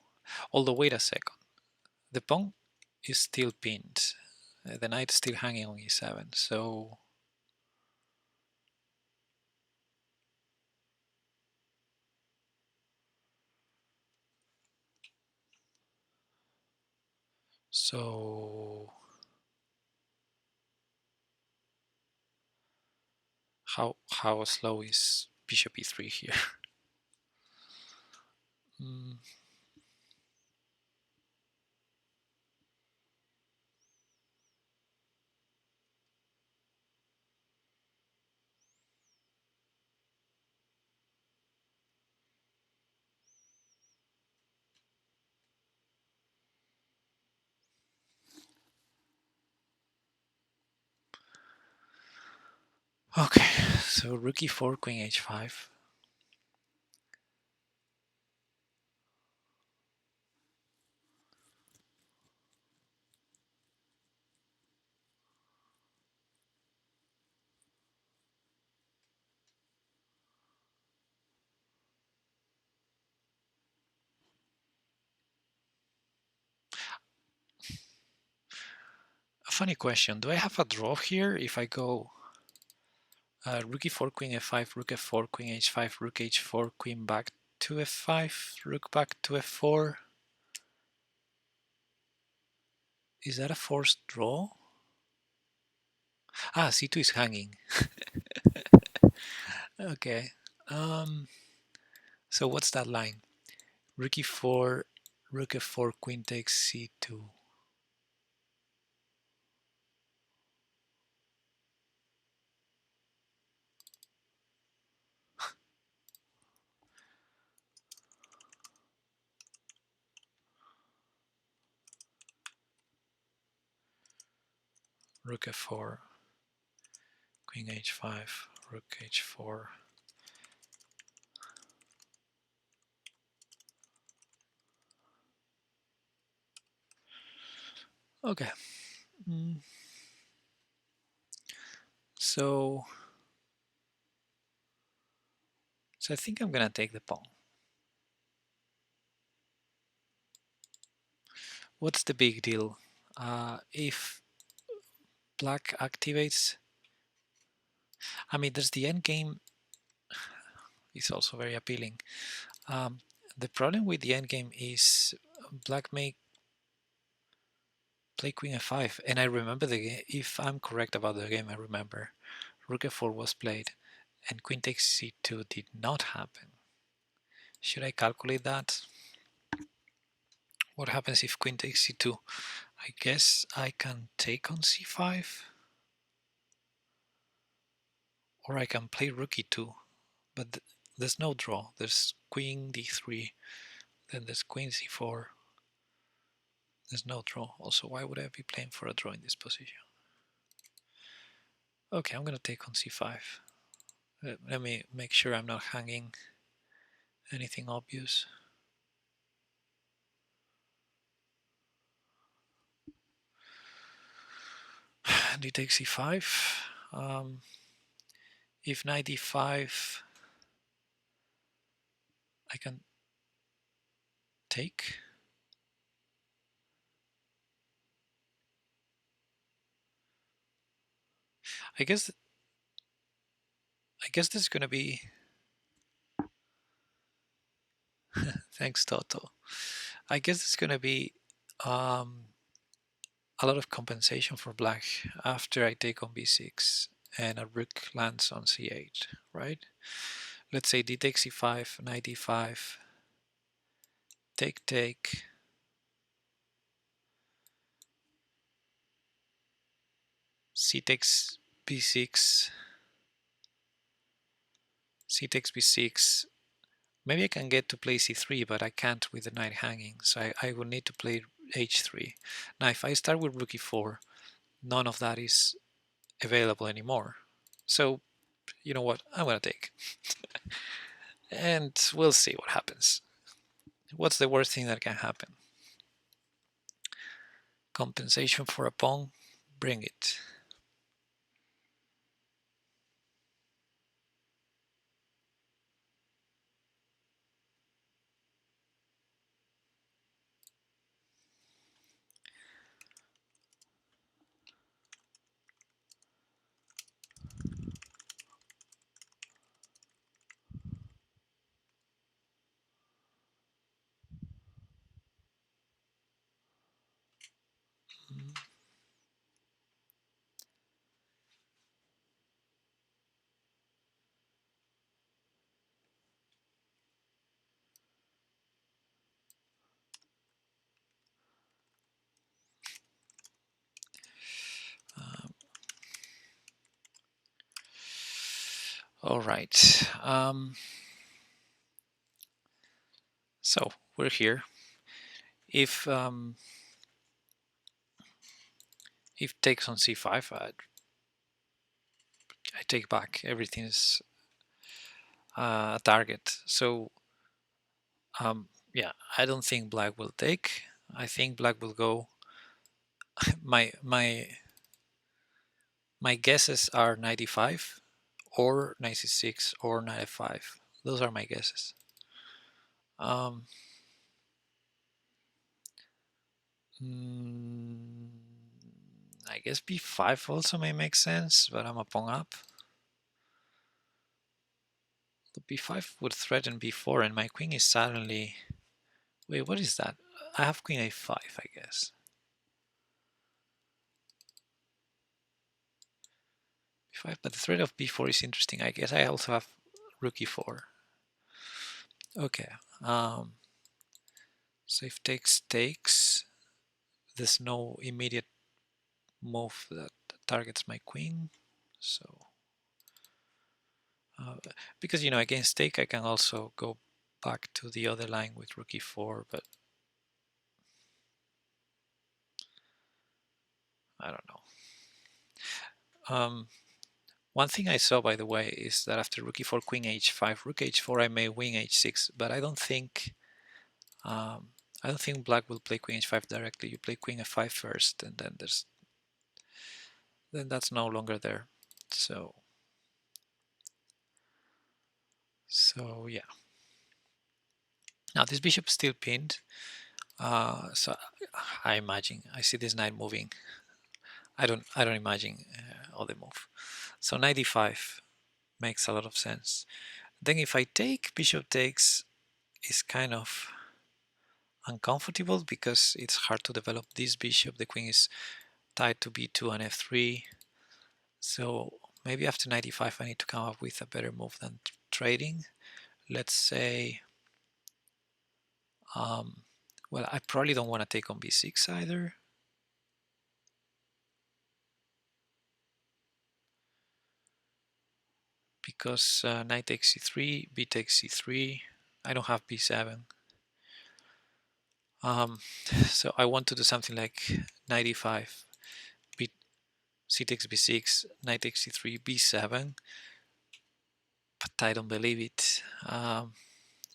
Although, wait a second. The pawn is still pinned. The knight is still hanging on e7, so... So... How slow is bishop e3 here? Okay, so rook e4, queen h5. A funny question, do I have a draw here if I go rook e4, queen f5, rook f4, queen h5, rook h4, queen back to f5, rook back to f4? Is that a forced draw? Ah, c2 is hanging. Okay. So what's that line? Rook e4, rook f4, queen takes c2. rook f4, queen h5, rook h4. Okay. So I think I'm gonna take the pawn. What's the big deal? If black activates, I mean, there's the endgame. It's also very appealing. The problem with the endgame is black may play queen f5, and I remember the game. If I'm correct about the game, I remember rook f4 was played, and queen takes c2 did not happen. Should I calculate that? What happens if queen takes c2? I guess I can take on c5, or I can play rook e2, but there's no draw. There's queen d3, then there's queen c4. There's no draw. Also, why would I be playing for a draw in this position? Okay, I'm gonna take on c5. Let me make sure I'm not hanging anything obvious. And he takes c5. If knight d5, I can take. I guess this is gonna be. Thanks, Toto. I guess it's gonna be a lot of compensation for black after I take on b6 and a rook lands on c8, right? Let's say d takes c5, knight d5, take, c takes b6, c takes b6. Maybe I can get to play c3, but I can't with the knight hanging, so I will need to play h3. Now, if I start with rook e4, none of that is available anymore. So, you know what? I'm gonna take. And we'll see what happens. What's the worst thing that can happen? Compensation for a pawn, bring it. All right. So we're here. If takes on c5, I take back. Everything is a target. So yeah, I don't think black will take. I think black will go. my guesses are 95 or 96 or 95. Those are my guesses. I guess b5 also may make sense, but I'm a pawn up. The b5 would threaten b4, and my queen is suddenly. Wait, what is that? I have queen a5, I guess. b5, but the threat of b4 is interesting. I guess I also have rook e4. Okay. So if takes, there's no immediate move that targets my queen. So because against take I can also go back to the other line with rook e4, but I don't know. One thing I saw, by the way, is that after rook e4, queen h5, rook h4, I may win h6, but I don't think black will play queen h5 directly. You play queen f5 first, and then that's no longer there. So yeah. Now this bishop is still pinned. So I imagine I see this knight moving. I don't imagine other move. So knight e5 makes a lot of sense. Then if I take, bishop takes is kind of uncomfortable because it's hard to develop this bishop. The queen is tied to b2 and f3. So maybe after knight e5 I need to come up with a better move than trading. Let's say, well, I probably don't want to take on b6 either. Because knight takes c3, b takes c3, I don't have b7. So I want to do something like knight e5, c takes b6, knight takes c3, b7, but I don't believe it.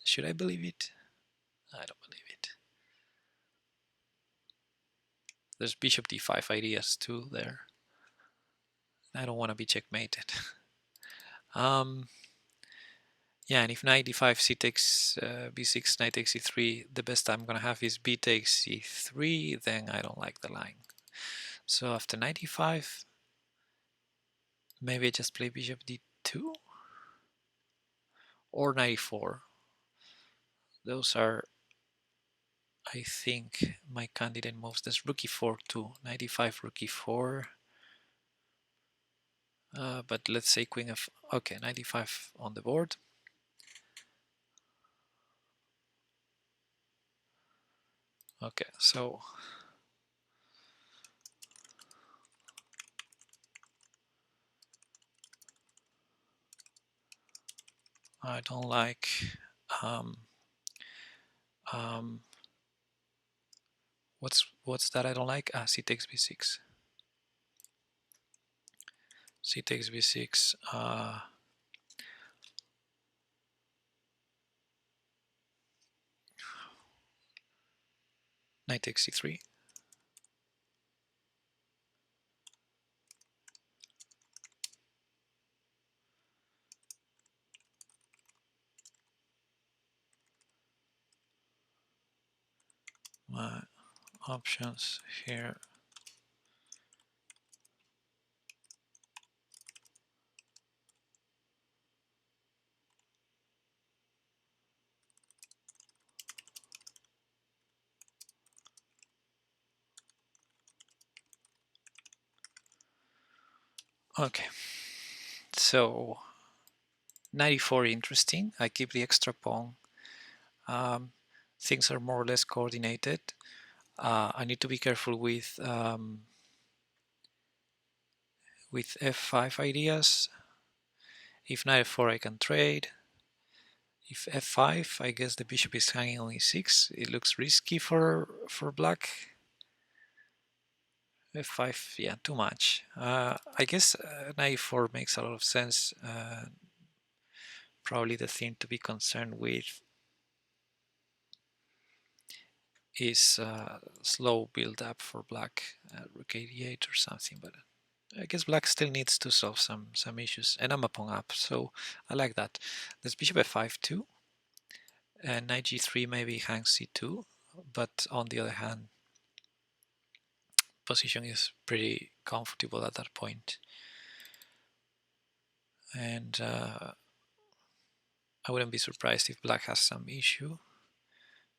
Should I believe it? I don't believe it. There's bishop d5 ideas too there. I don't want to be checkmated. Yeah, and if knight d5, c takes b6, knight takes c3, the best I'm going to have is b takes c3, then I don't like the line. So after knight e5, maybe I just play bishop d2 or knight e4. Those are, I think, my candidate moves. There's rook e4 too, knight e5, rook e4. But let's say queen of, okay, knight e5 on the board. Okay, so I don't like what's that I don't like? C takes b6. C takes b6. Knight takes c3. My options here. Okay, so 94 interesting. I keep the extra pawn. Things are more or less coordinated. I need to be careful with f5 ideas. If knight f4, I can trade. If f5, I guess the bishop is hanging on e6. It looks risky for black. f5, yeah, too much. I guess knight e4 makes a lot of sense. Probably the thing to be concerned with is slow build up for black, rook 88 or something, but I guess black still needs to solve some issues, and I'm a pawn up, so I like that. There's bishop f5 too, and knight g3 maybe hangs c2, but on the other hand, position is pretty comfortable at that point. And I wouldn't be surprised if black has some issue,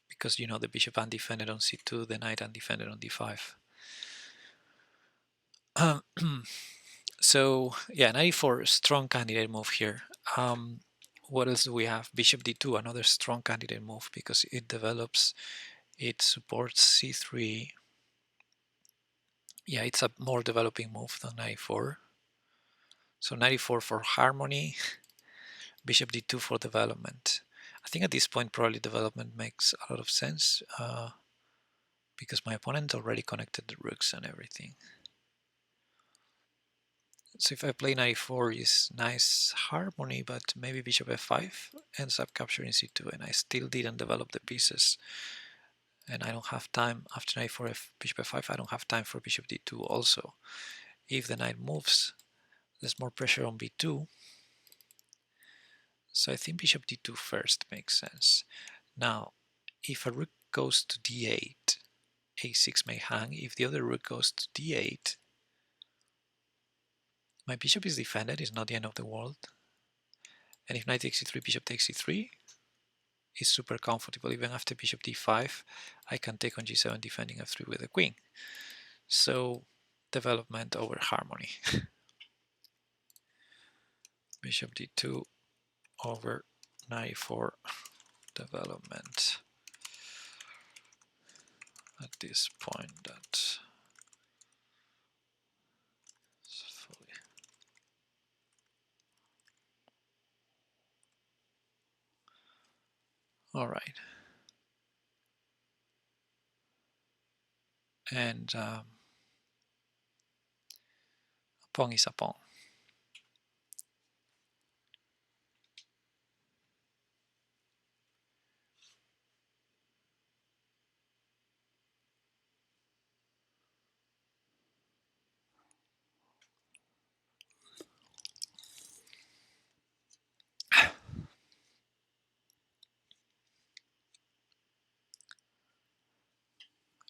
because you know the bishop undefended on c2, the knight undefended on d5. So yeah, knight e4, strong candidate move here. What else do we have? Bishop d2, another strong candidate move because it develops, it supports c3. Yeah, it's a more developing move than knight e4. So knight e4 for harmony, bishop d2 for development. I think at this point probably development makes a lot of sense because my opponent already connected the rooks and everything. So if I play knight e4 is nice harmony, but maybe bishop f5 ends up capturing c2, and I still didn't develop the pieces. And I don't have time after knight e4, bishop f5, I don't have time for bishop d2 also. If the knight moves, there's more pressure on b2. So I think bishop d2 first makes sense. Now, if a rook goes to d8, a6 may hang. If the other rook goes to d8, my bishop is defended, it's not the end of the world. And if knight takes e3, bishop takes e3, it's super comfortable. Even after bishop d5, I can take on g7 defending f3 with the queen. So development over harmony. Bishop d2 over knight e4 development. At this point, that's fully. All right. And a pawn is a pawn.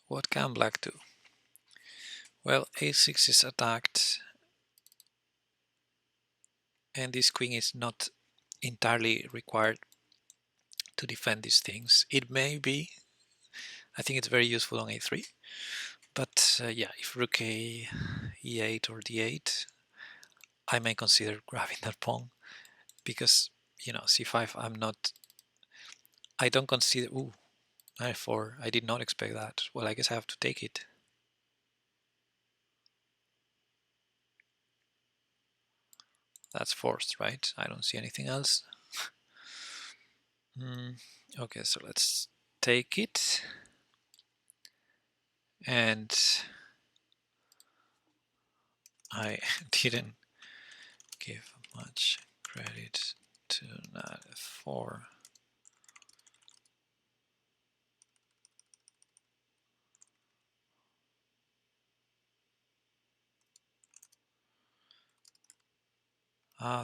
What can black do? Well, a6 is attacked, and this queen is not entirely required to defend these things. It may be, I think it's very useful on a3, but yeah, if rook a, e8 or d8, I may consider grabbing that pawn, because, you know, c5, I don't consider, ooh, knight 4, I did not expect that. Well, I guess I have to take it. That's forced, right? I don't see anything else. Okay, so let's take it. And I didn't give much credit to knight f4.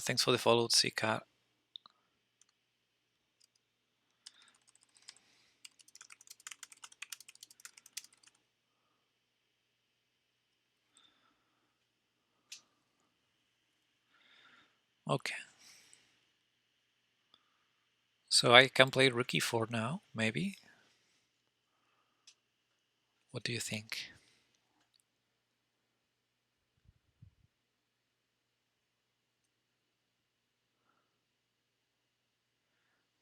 Thanks for the follow, Zika. Okay. So I can play rook e4 now, maybe. What do you think?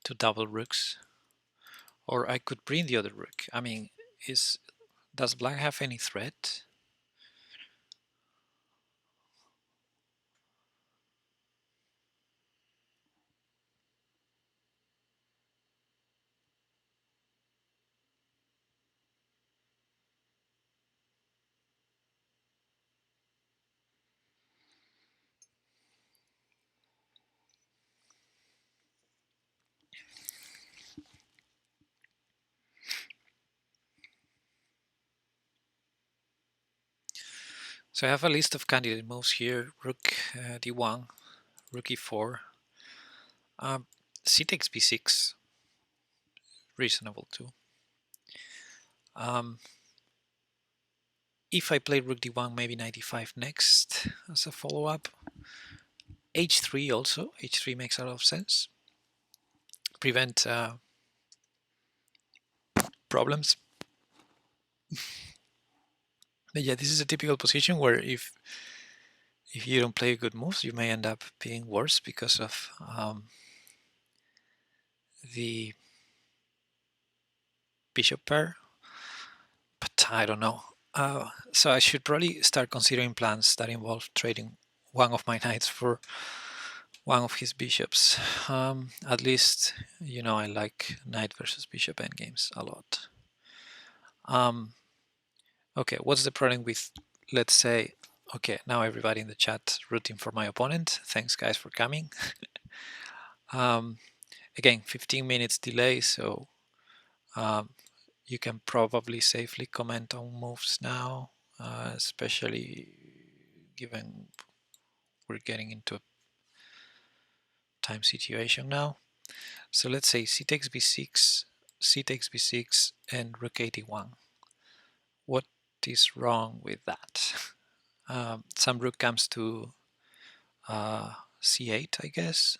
To double rooks. Or I could bring the other rook. I mean, does black have any threat? So I have a list of candidate moves here. Rook d1, rook e4. C takes b6. Reasonable too. If I play rook d1, maybe knight e5 next as a follow-up. h3 also. h3 makes a lot of sense. Prevent problems. But yeah, this is a typical position where if you don't play good moves, you may end up being worse because of the bishop pair. But I don't know. So I should probably start considering plans that involve trading one of my knights for one of his bishops. At least, you know, I like knight versus bishop endgames a lot. Okay, what's the problem with, let's say, Okay, now everybody in the chat rooting for my opponent. Thanks guys for coming. Again, 15 minutes delay, so you can probably safely comment on moves now, especially given we're getting into a time situation now. So let's say c takes b6, c takes b6, and rook 81. What is wrong with that? Some rook comes to c8, I guess.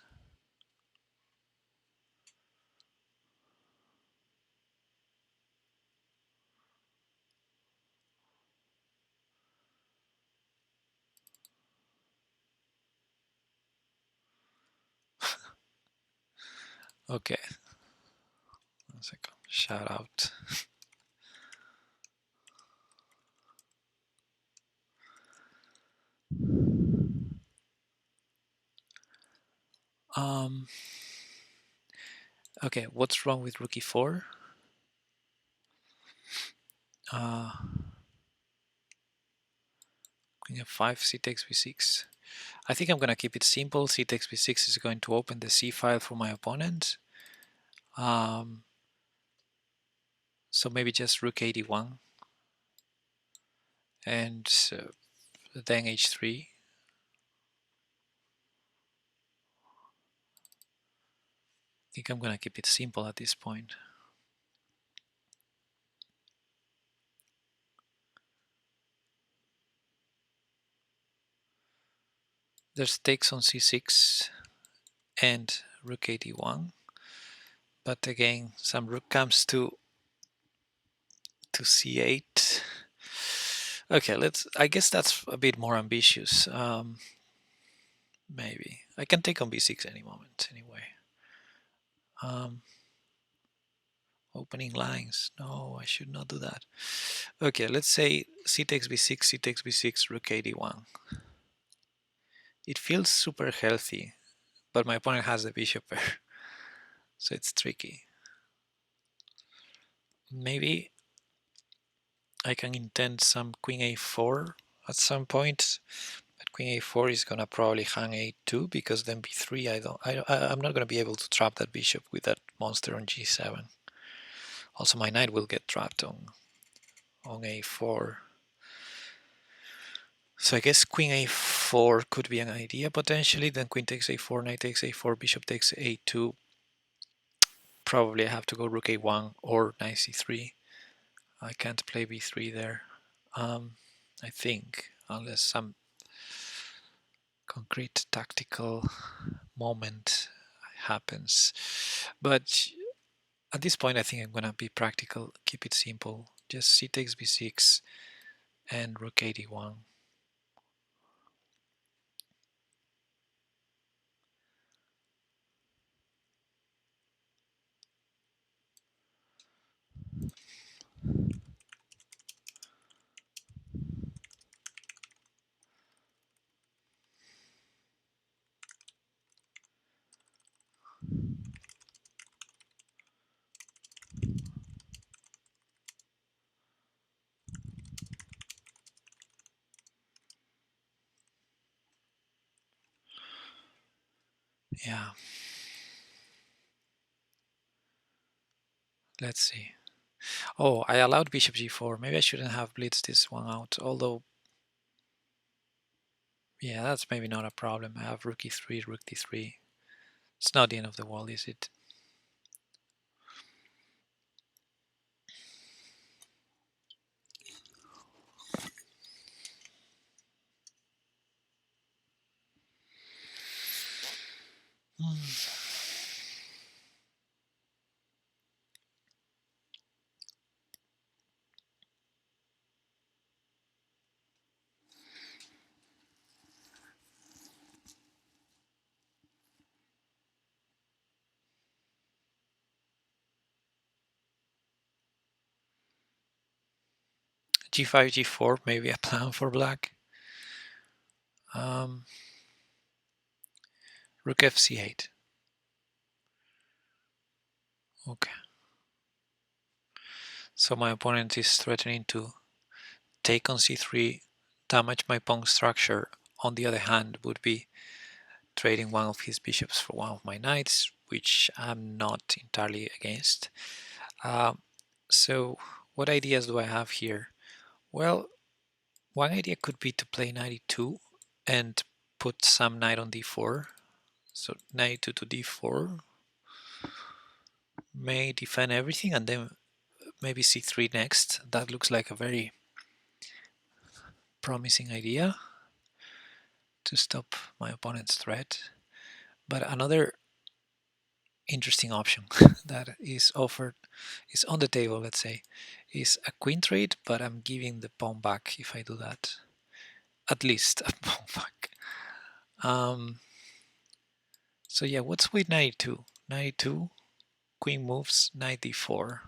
Okay, 1 second. Shout out. Okay, what's wrong with rook e4? Queen f5, c takes b6. I think I'm going to keep it simple. C takes b6 is going to open the c file for my opponent. So maybe just rook 81 and then h3. I think I'm going to keep it simple at this point. There's takes on c6 and rook 81. But again, some rook comes to c8. Okay, I guess that's a bit more ambitious. Maybe I can take on b6 any moment anyway. Opening lines. No, I should not do that. Okay, let's say c takes b6, c takes b6, rook 81. It feels super healthy, but my opponent has the bishop pair, so it's tricky. Maybe I can intend some queen a4 at some point, but queen a4 is gonna probably hang a2 because then b3 I'm not gonna be able to trap that bishop with that monster on g7. Also, my knight will get trapped on a4. So I guess queen a4 could be an idea potentially. Then queen takes a4, knight takes a4, bishop takes a2. Probably I have to go rook a1 or knight c3. I can't play b3 there. I think, unless some concrete tactical moment happens. But at this point, I think I'm gonna be practical, keep it simple. Just c takes b6 and rook 81. Yeah. Let's see. Oh, I allowed bishop g4. Maybe I shouldn't have blitzed this one out. Although, yeah, that's maybe not a problem. I have rook e3, rook d3. It's not the end of the world, is it? G5, G4, maybe a plan for black. Rook FC8. Okay. So my opponent is threatening to take on C3, damage my pawn structure, on the other hand, would be trading one of his bishops for one of my knights, which I'm not entirely against. So what ideas do I have here? Well, one idea could be to play knight e2 and put some knight on d4. So knight e2 to d4 may defend everything, and then maybe c3 next. That looks like a very promising idea to stop my opponent's threat. But another interesting option that is offered, is on the table, let's say, is a queen trade, but I'm giving the pawn back if I do that. At least a pawn back. So yeah, what's with knight 2? Knight 2, queen moves, knight d4.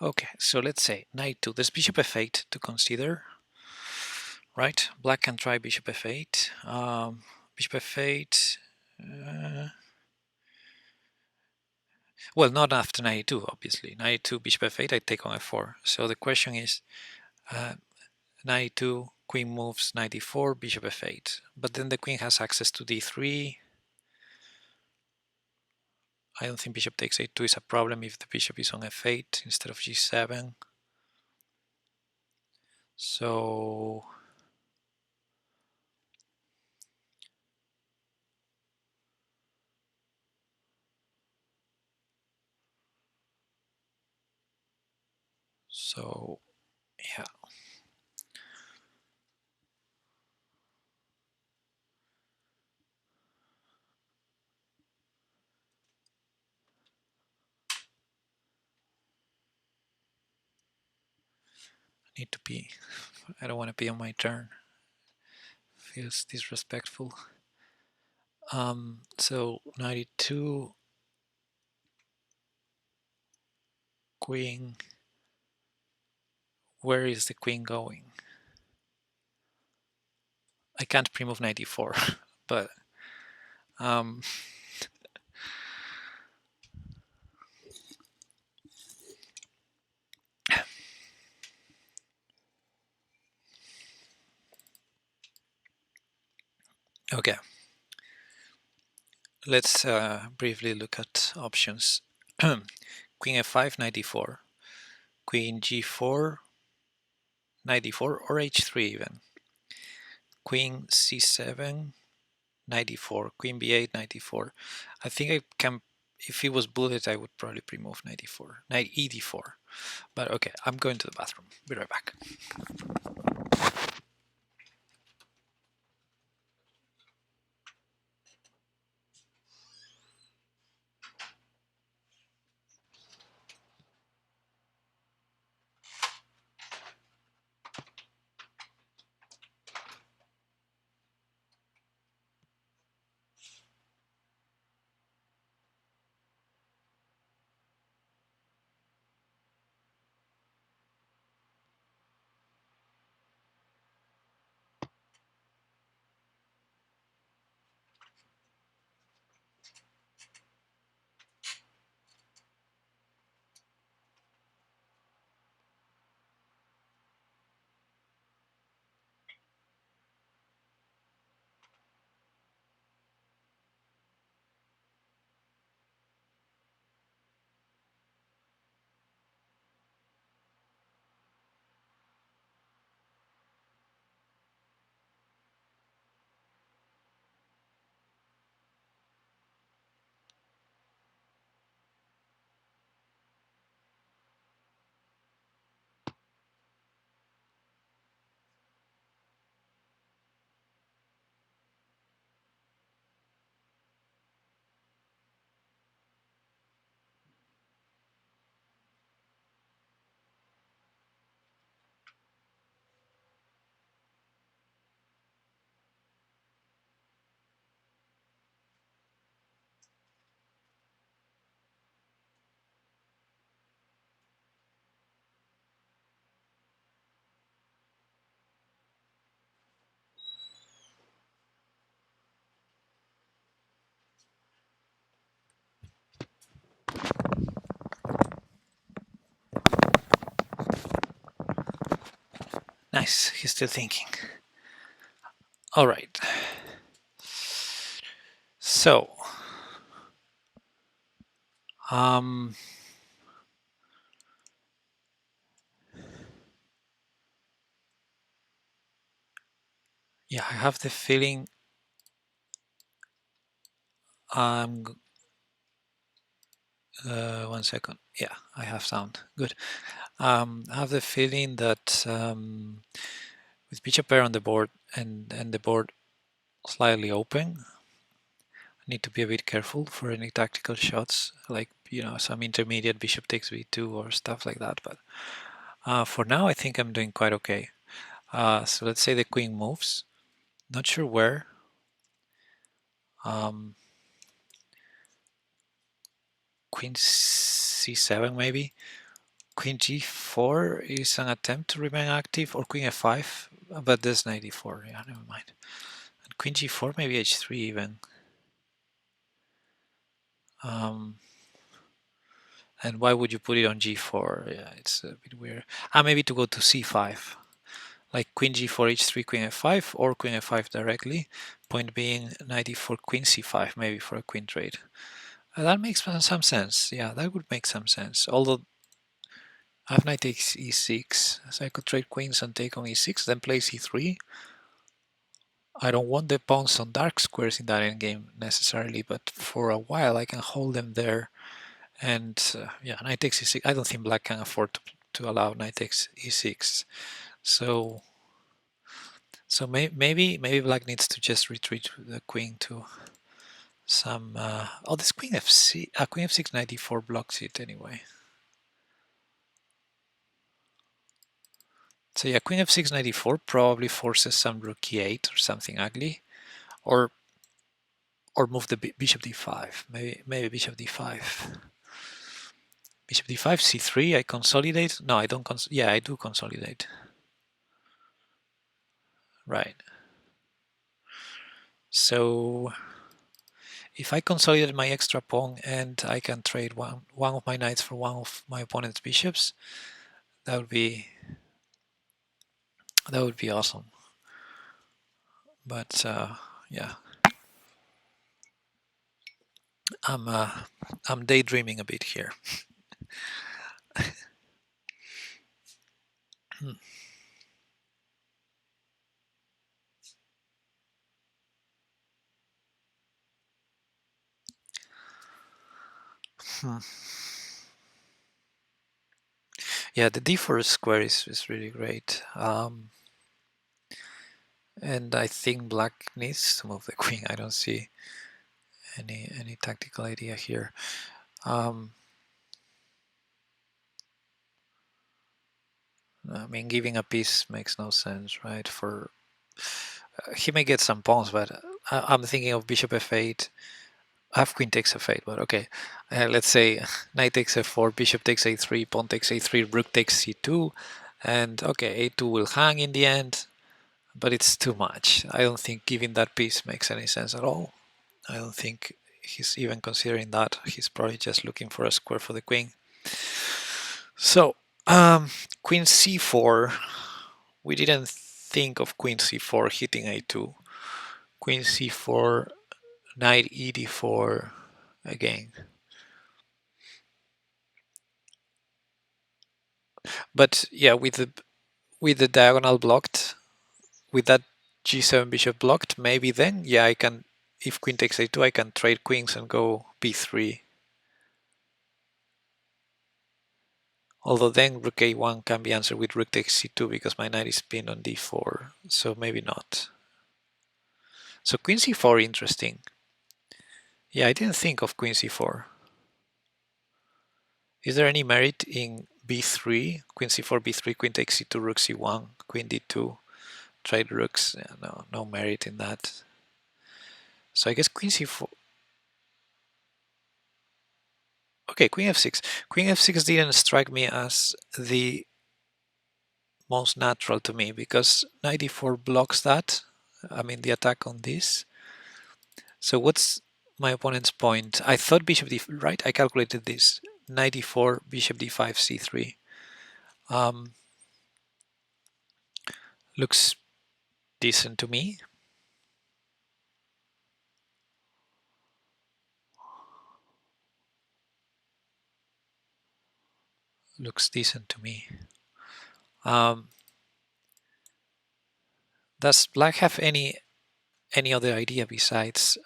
Okay, so let's say knight 2. There's bishop f8 to consider, right? Black can try bishop f8. Bishop f8. Well, not after knight 2, obviously. Knight 2, bishop f8, I take on f4. So the question is, knight 2, queen moves, knight d4, bishop f8. But then the queen has access to d3. I don't think bishop takes a2 is a problem if the bishop is on f8 instead of g7. So yeah. Need to be, I don't want to be on my turn. Feels disrespectful. So 92, queen. Where is the queen going? I can't pre-move 94, but okay. Let's briefly look at options. Queen f5, 94. Queen g4, 94, or h3 even. Queen c7, 94. Queen b8, 94. I think I can, if it was bullet, I would probably pre-move 94. Knight e4. But okay, I'm going to the bathroom. Be right back. Nice, he's still thinking. All right. So, yeah, I have the feeling I'm. 1 second. Yeah, I have sound. Good. I have the feeling that with bishop pair on the board and the board slightly open, I need to be a bit careful for any tactical shots, like some intermediate bishop takes b2 or stuff like that. But for now, I think I'm doing quite okay. So let's say the queen moves. Not sure where. Queen c7 maybe. Queen g4 is an attempt to remain active, or queen f5, but there's knight e4. Yeah, never mind. And queen g4, maybe h3 even. And why would you put it on g4? Yeah, it's a bit weird. Maybe to go to c5. Like queen g4, h3, queen f5, or queen f5 directly. Point being knight e4, queen c5, maybe for a queen trade. That makes some sense. Yeah, that would make some sense. Although I have knight takes e6, so I could trade queens and take on e6, then play c3. I don't want the pawns on dark squares in that endgame necessarily, but for a while I can hold them there. And yeah, knight takes e6. I don't think black can afford to allow knight takes e6. So maybe black needs to just retreat the queen to some. Oh, this queen f6, queen f6, knight e4 blocks it anyway. So yeah, queen f6, knight e4 probably forces some rook e8 or something ugly, or move the bishop d5. Maybe bishop d5. Bishop d5, c3. I consolidate. No, I don't. Yeah, I do consolidate. Right. So if I consolidate my extra pawn and I can trade one of my knights for one of my opponent's bishops, that would be awesome. But yeah, I'm daydreaming a bit here. Yeah, the d4 square is really great. And I think black needs to move the queen. I don't see any tactical idea here. I mean, giving a piece makes no sense, right? For he may get some pawns, but I'm thinking of bishop f8. I have queen takes f8, but okay. Let's say knight takes f4, bishop takes a3, pawn takes a3, rook takes c2, and okay, a2 will hang in the end, but it's too much. I don't think giving that piece makes any sense at all. I don't think he's even considering that. He's probably just looking for a square for the queen. So, queen c4. We didn't think of queen c4 hitting a2. Queen c4, knight e d4 again. But yeah, with the diagonal blocked, with that g7 bishop blocked, maybe then yeah I can. If queen takes a2, I can trade queens and go b3. Although then rook a1 can be answered with rook takes c2 because my knight is pinned on d4, so maybe not. So queen c4, interesting. Yeah, I didn't think of queen c4. Is there any merit in b3, queen c4, b3, queen takes c2, rook c1, queen d2, trade rooks? Yeah, no merit in that. So I guess queen c4. Okay, queen f6. Queen f6 didn't strike me as the most natural to me because knight e4 blocks that. I mean the attack on this. So what's my opponent's point? I thought bishop d, right? I calculated this. Knight e4, bishop d5, c3. Looks decent to me. Looks decent to me. Does black have any other idea besides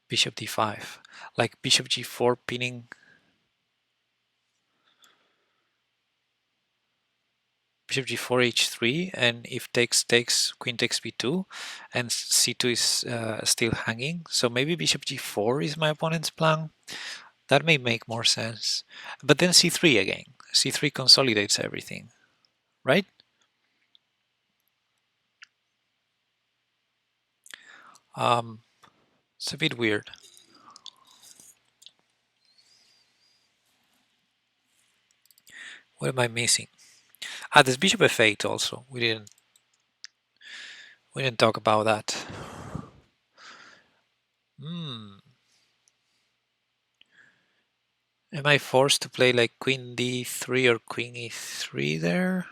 bishop d5? Like bishop g4 pinning bishop g4 h3, and if takes queen takes b2, and c2 is still hanging. So maybe bishop g4 is my opponent's plan. That may make more sense. But then c3 again. c3 consolidates everything, right? It's a bit weird. What am I missing? There's bishop f8 also. We didn't talk about that. Am I forced to play like queen d3 or queen e3 there?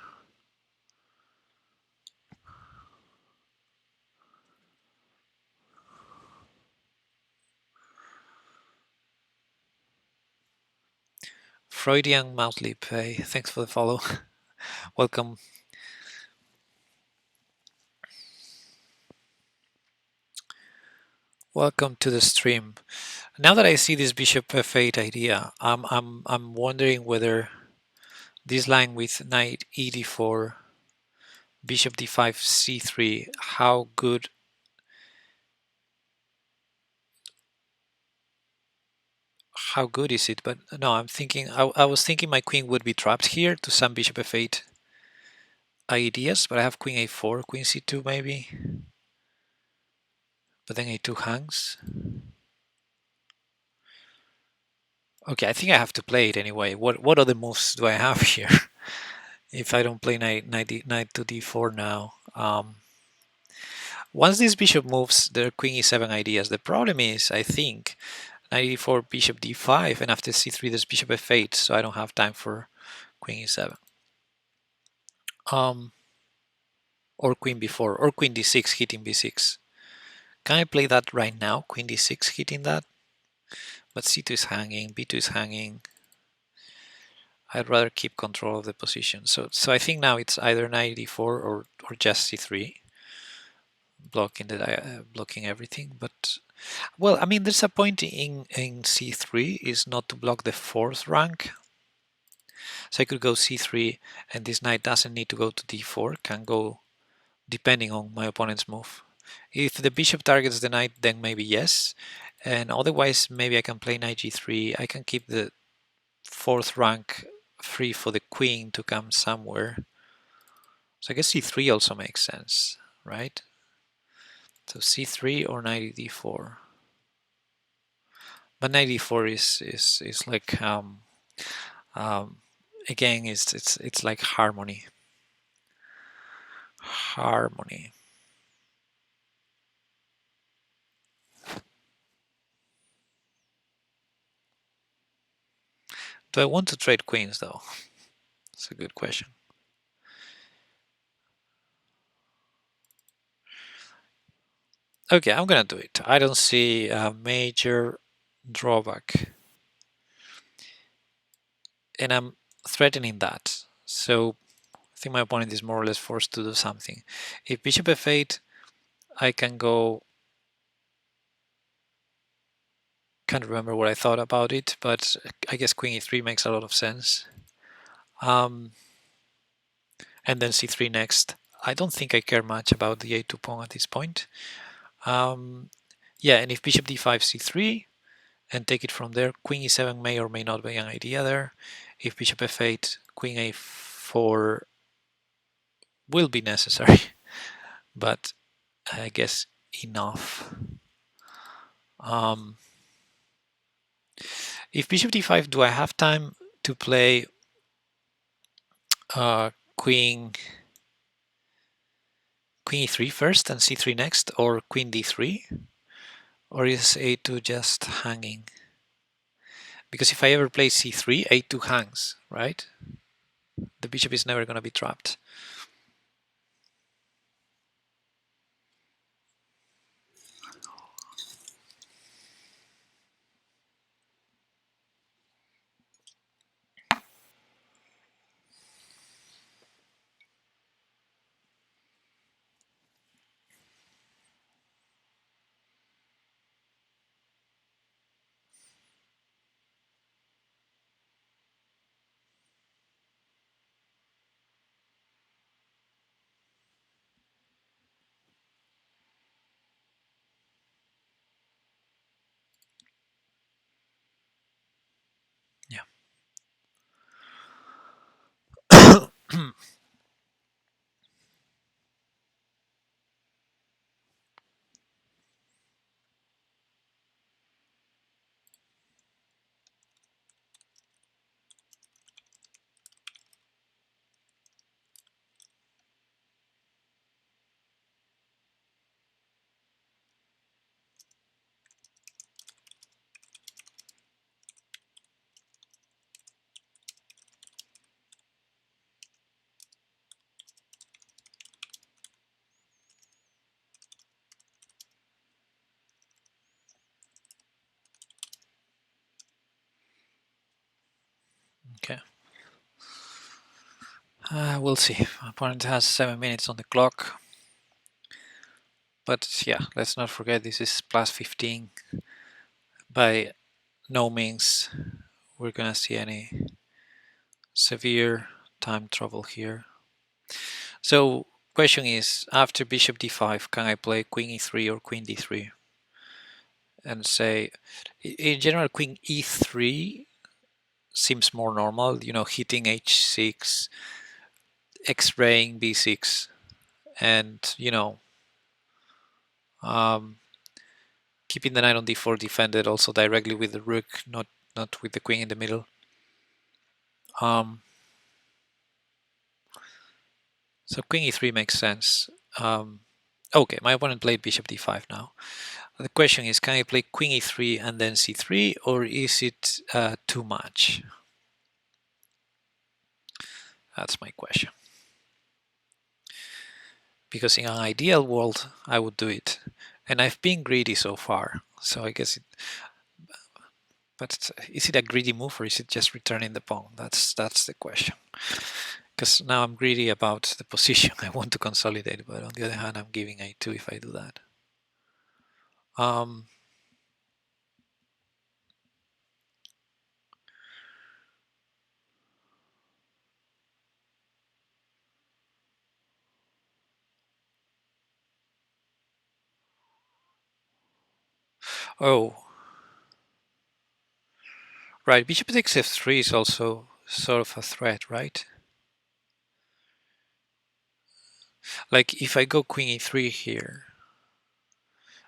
Freudian mouth leap. Hey, thanks for the follow. Welcome. Welcome to the stream. Now that I see this bishop f8 idea, I'm wondering whether this line with knight e d4, bishop d5, c3, how good is it? But no, I'm thinking I was thinking my queen would be trapped here to some bishop f8 ideas, but I have queen a4, queen c2 maybe, but then a2 hangs. Okay, I think I have to play it anyway. What other moves do I have here? If I don't play knight to d4 now. Once this bishop moves, there are queen e7 ideas. The problem is, I think, knight e4, bishop d5, and after c3 there's bishop f8, so I don't have time for queen e7. Or queen b4, or queen d6 hitting b6. Can I play that right now? Queen d6 hitting that? But c2 is hanging, b2 is hanging. I'd rather keep control of the position. So I think now it's either knight e4 or just c3, blocking everything. But well, I mean, there's a point in c3 is not to block the fourth rank. So I could go c3, and this knight doesn't need to go to d4. Can go depending on my opponent's move. If the bishop targets the knight, then maybe yes, and otherwise maybe I can play knight g3. I can keep the fourth rank free for the queen to come somewhere. So I guess c3 also makes sense, right? So c3 or knight d4. But knight d4 is like again it's like harmony. Harmony. Do I want to trade queens though? That's a good question. Okay, I'm gonna do it. I don't see a major drawback, and I'm threatening that. So I think my opponent is more or less forced to do something. If bishop f8, I can go. Can't remember what I thought about it, but I guess queen e3 makes a lot of sense. And then c3 next. I don't think I care much about the a2 pawn at this point. Yeah, and if bishop d5, c3, and take it from there, queen e7 may or may not be an idea there. If bishop f8, queen a4 will be necessary, but I guess enough. If bishop d5, do I have time to play queen e3 first and c3 next, or queen d3? Or is a2 just hanging? Because if I ever play c3, a2 hangs, right? The bishop is never going to be trapped. Okay. We'll see. My opponent has 7 minutes on the clock. But yeah, let's not forget this is plus 15. By no means we're gonna see any severe time trouble here. So question is, after bishop d5, can I play queen e3 or queen d3? And say, in general, queen e3 seems more normal, you know, hitting h6, x-raying b6, and, you know, keeping the knight on d4 defended also directly with the rook, not with the queen in the middle. So queen e3 makes sense. Okay, my opponent played bishop d5 now. The question is, can I play queen e3 and then c3, or is it too much? That's my question. Because in an ideal world, I would do it. And I've been greedy so far, so I guess but is it a greedy move or is it just returning the pawn? That's the question. Because now I'm greedy about the position. I want to consolidate, but on the other hand, I'm giving a2 if I do that. Oh, right. Bishop takes f3 is also sort of a threat, right? Like if I go queen e3 here.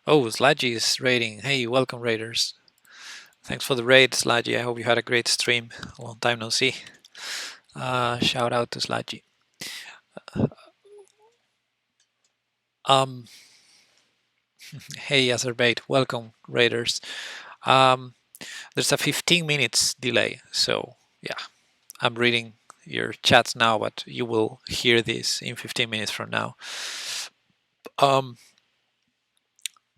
Oh, Sludgy is raiding. Hey, welcome raiders. Thanks for the raid, Sludgy. I hope you had a great stream. A long time no see. Shout out to Sludgy. Hey, Azerbait. Welcome, raiders. There's a 15 minutes delay, so yeah, I'm reading your chats now, but you will hear this in 15 minutes from now.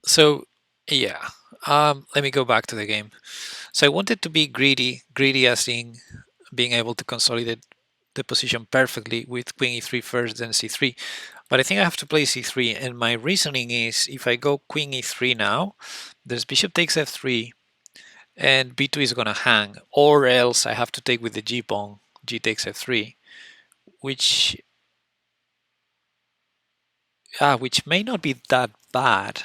So yeah, let me go back to the game. So I wanted to be greedy as in being able to consolidate the position perfectly with queen e3 first, then c3. But I think I have to play c3, and my reasoning is if I go queen e3 now, there's bishop takes f3, and b2 is gonna hang, or else I have to take with the g pawn, g takes f3, which may not be that bad.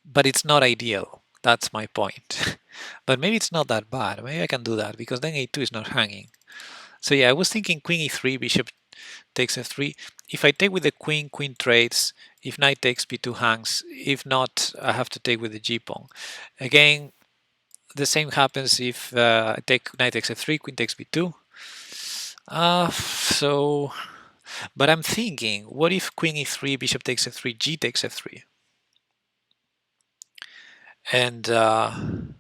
But it's not ideal. That's my point. But maybe it's not that bad. Maybe I can do that because then a2 is not hanging. So yeah, I was thinking queen e3, bishop takes f3. If I take with the queen, queen trades. If knight takes, b2 hangs. If not, I have to take with the g pawn. Again, the same happens if I take knight takes f3, queen takes b2. But I'm thinking, what if queen e3, bishop takes f3, g takes f3? And then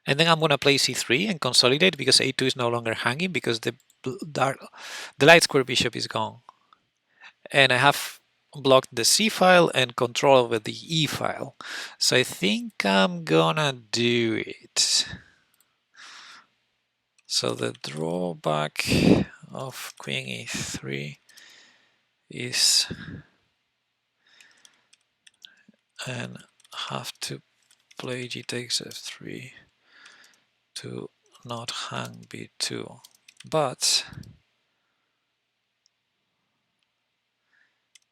I'm going to play c3 and consolidate because a2 is no longer hanging because the light square bishop is gone. And I have blocked the c file and control over the e file. So I think I'm gonna do it. So the drawback of queen e3 is and have to play g takes f3 to not hang b2. But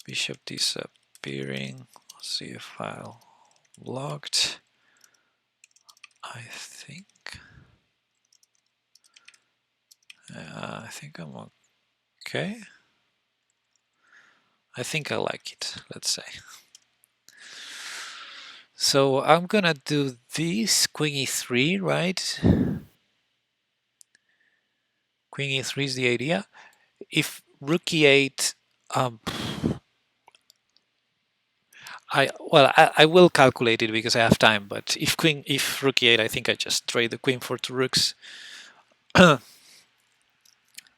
bishop disappearing, c file blocked. I think I think I'm okay. I think I like it, let's say. So I'm gonna do this, queen e3, right? Queen e3 is the idea. If rook e8, um, I will calculate it because I have time. But if rook e8, I think I just trade the queen for two rooks.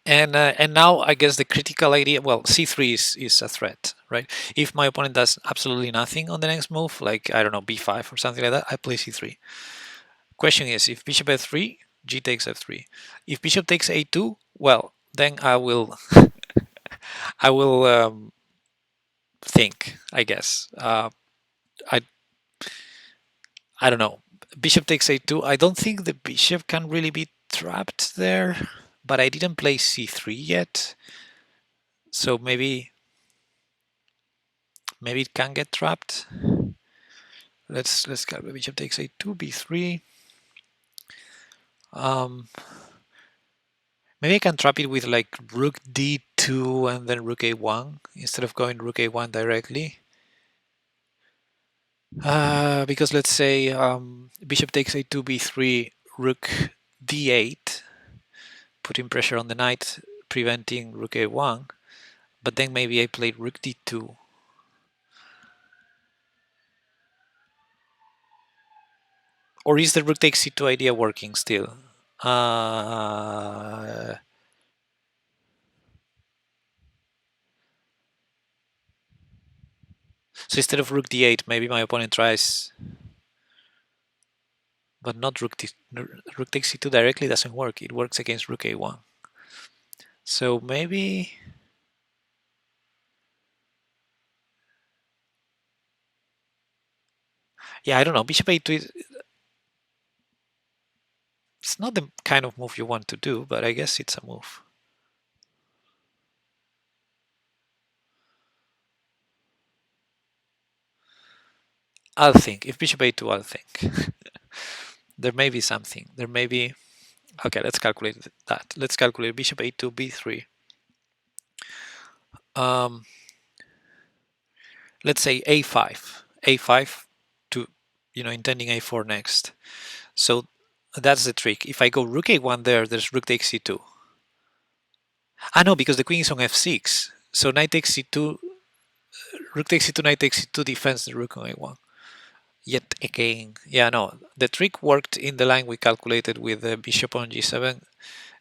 And now I guess the critical idea, well, c3 is a threat, right? If my opponent does absolutely nothing on the next move, like I don't know, b5 or something like that, I play c3. Question is, if bishop f3, g takes f3. If bishop takes a2, well, then I will I will think, I guess. I I don't know. Bishop takes a2. I don't think the bishop can really be trapped there, but I didn't play c3 yet, so maybe it can get trapped. Let's go. Bishop takes a2, b3. Maybe I can trap it with like rook d2 and then rook a1 instead of going rook a1 directly. Because let's say bishop takes a2, b3, rook d8, putting pressure on the knight, preventing rook a1. But then maybe I played rook d2. Or is the rook takes c2 idea working still? So instead of rook d8, maybe my opponent tries, but not rook takes c2 directly doesn't work. It works against rook a1. So maybe, yeah, I don't know. Bishop a2 it's not the kind of move you want to do, but I guess it's a move. I'll think. If bishop a2, I'll think. There may be something. There may be. Okay, let's calculate that. Let's calculate bishop a2, b3. Let's say a5. a5 to, intending a4 next. So that's the trick. If I go rook a1 there, there's rook takes c2. No, because the queen is on f6. So knight takes c2, rook takes c2, knight takes c2 defends the rook on a1. Yet again, yeah, no, the trick worked in the line we calculated with the bishop on g7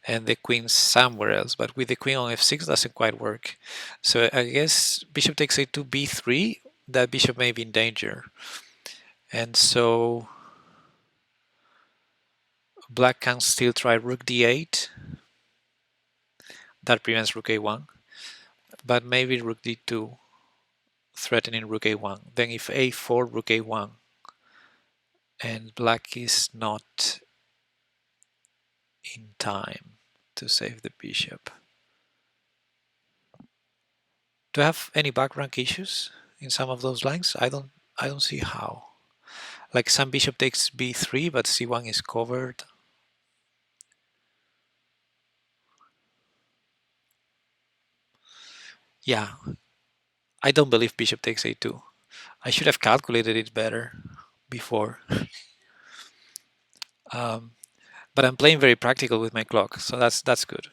and the queen somewhere else, but with the queen on f6 doesn't quite work. So I guess bishop takes a2, b3, that bishop may be in danger. And so black can still try rook d8. That prevents rook a1. But maybe rook d2, threatening rook a1. Then if a4, rook a1. And black is not in time to save the bishop. Do I have any back rank issues in some of those lines? I don't see how. Like some bishop takes b3, but c1 is covered. Yeah, I don't believe bishop takes a2. I should have calculated it better before. But I'm playing very practical with my clock, so that's good.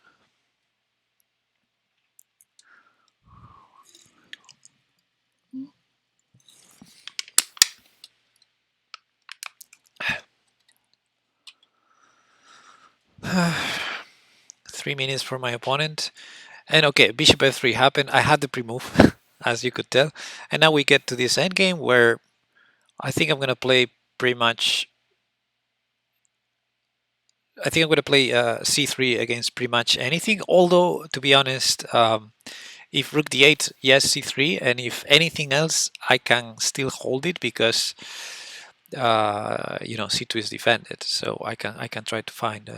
Three minutes for my opponent. And okay, bishop f3 happened. I had the pre-move, as you could tell. And now we get to this endgame where I think I'm going to play pretty much... I think I'm going to play c3 against pretty much anything. Although, to be honest, if rook d8, yes, c3. And if anything else, I can still hold it because, c2 is defended. So I can try to find...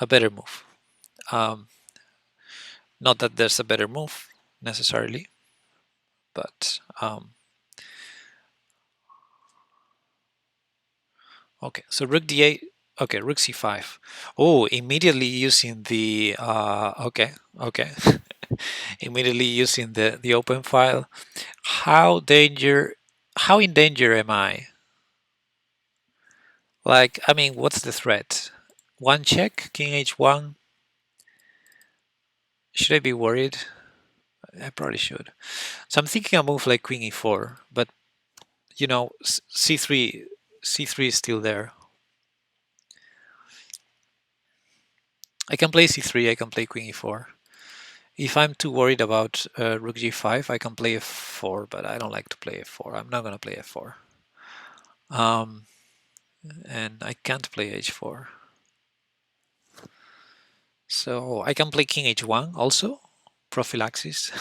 a better move. Not that there's a better move necessarily, but Okay, so rook d8. Okay, rook c5. Oh, immediately using the okay. Immediately using the open file. How in danger am I? Like, I mean, what's the threat? One check, king h1. Should I be worried? I probably should. So I'm thinking a move like queen e4, but you know, c3 is still there. I can play c3, I can play queen e4. If I'm too worried about rook g5, I can play f4, but I don't like to play f4. I'm not going to play f4. And I can't play h4. So I can play king h1 also, prophylaxis.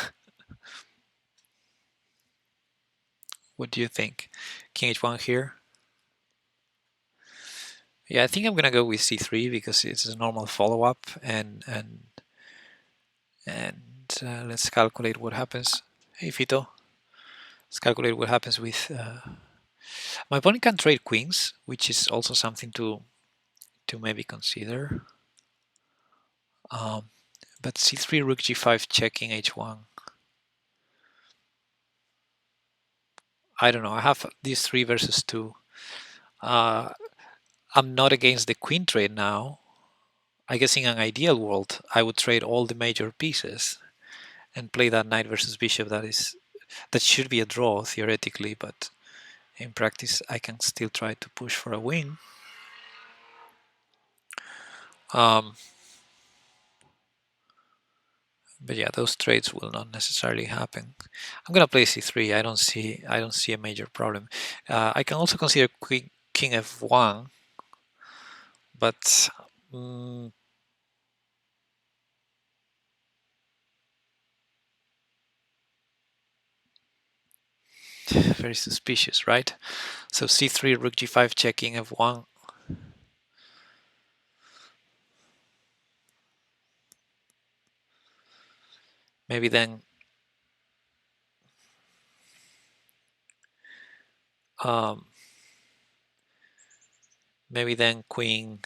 What do you think? King h1 here? Yeah, I think I'm gonna go with c3 because it's a normal follow-up, and let's calculate what happens. Hey Fito, let's calculate what happens with. My opponent can trade queens, which is also something to maybe consider. But c3, rook g5, checking h1. I don't know. I have these 3 versus 2. I'm not against the queen trade now. I guess in an ideal world, I would trade all the major pieces and play that knight versus bishop. That should be a draw theoretically, but in practice, I can still try to push for a win. But yeah, those trades will not necessarily happen. I'm gonna play c3. I don't see a major problem. I can also consider king f1, but very suspicious, right? So c3, rook g5, checking f1. Maybe then queen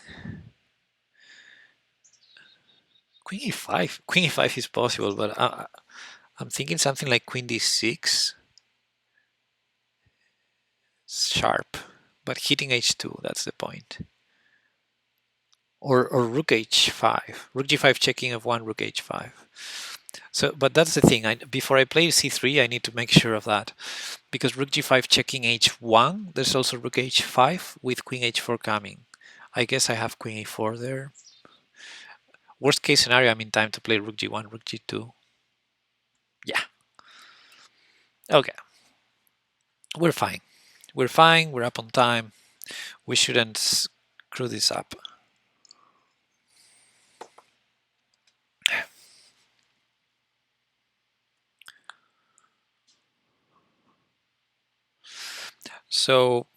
e5. Queen e5 is possible, but I'm thinking something like queen d6. Sharp, but hitting h2, that's the point. Or rook h5. Rook g5 checking f1, rook h5. So, but that's the thing. Before I play c3, I need to make sure of that. Because rook g5 checking h1, there's also rook h5 with queen h4 coming. I guess I have queen e4 there. Worst case scenario, I'm in time to play rook g1, rook g2. Yeah. Okay. We're fine. We're fine. We're up on time. We shouldn't screw this up. So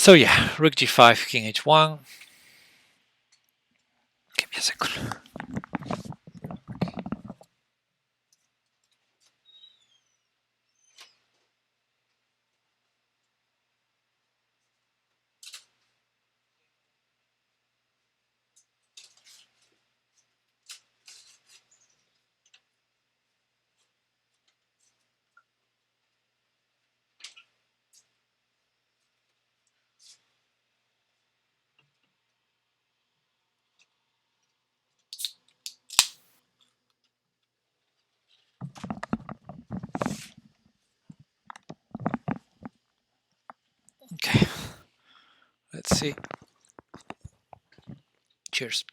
yeah, rook g5, king h1. Give me a second. Okay, let's see. Cheers.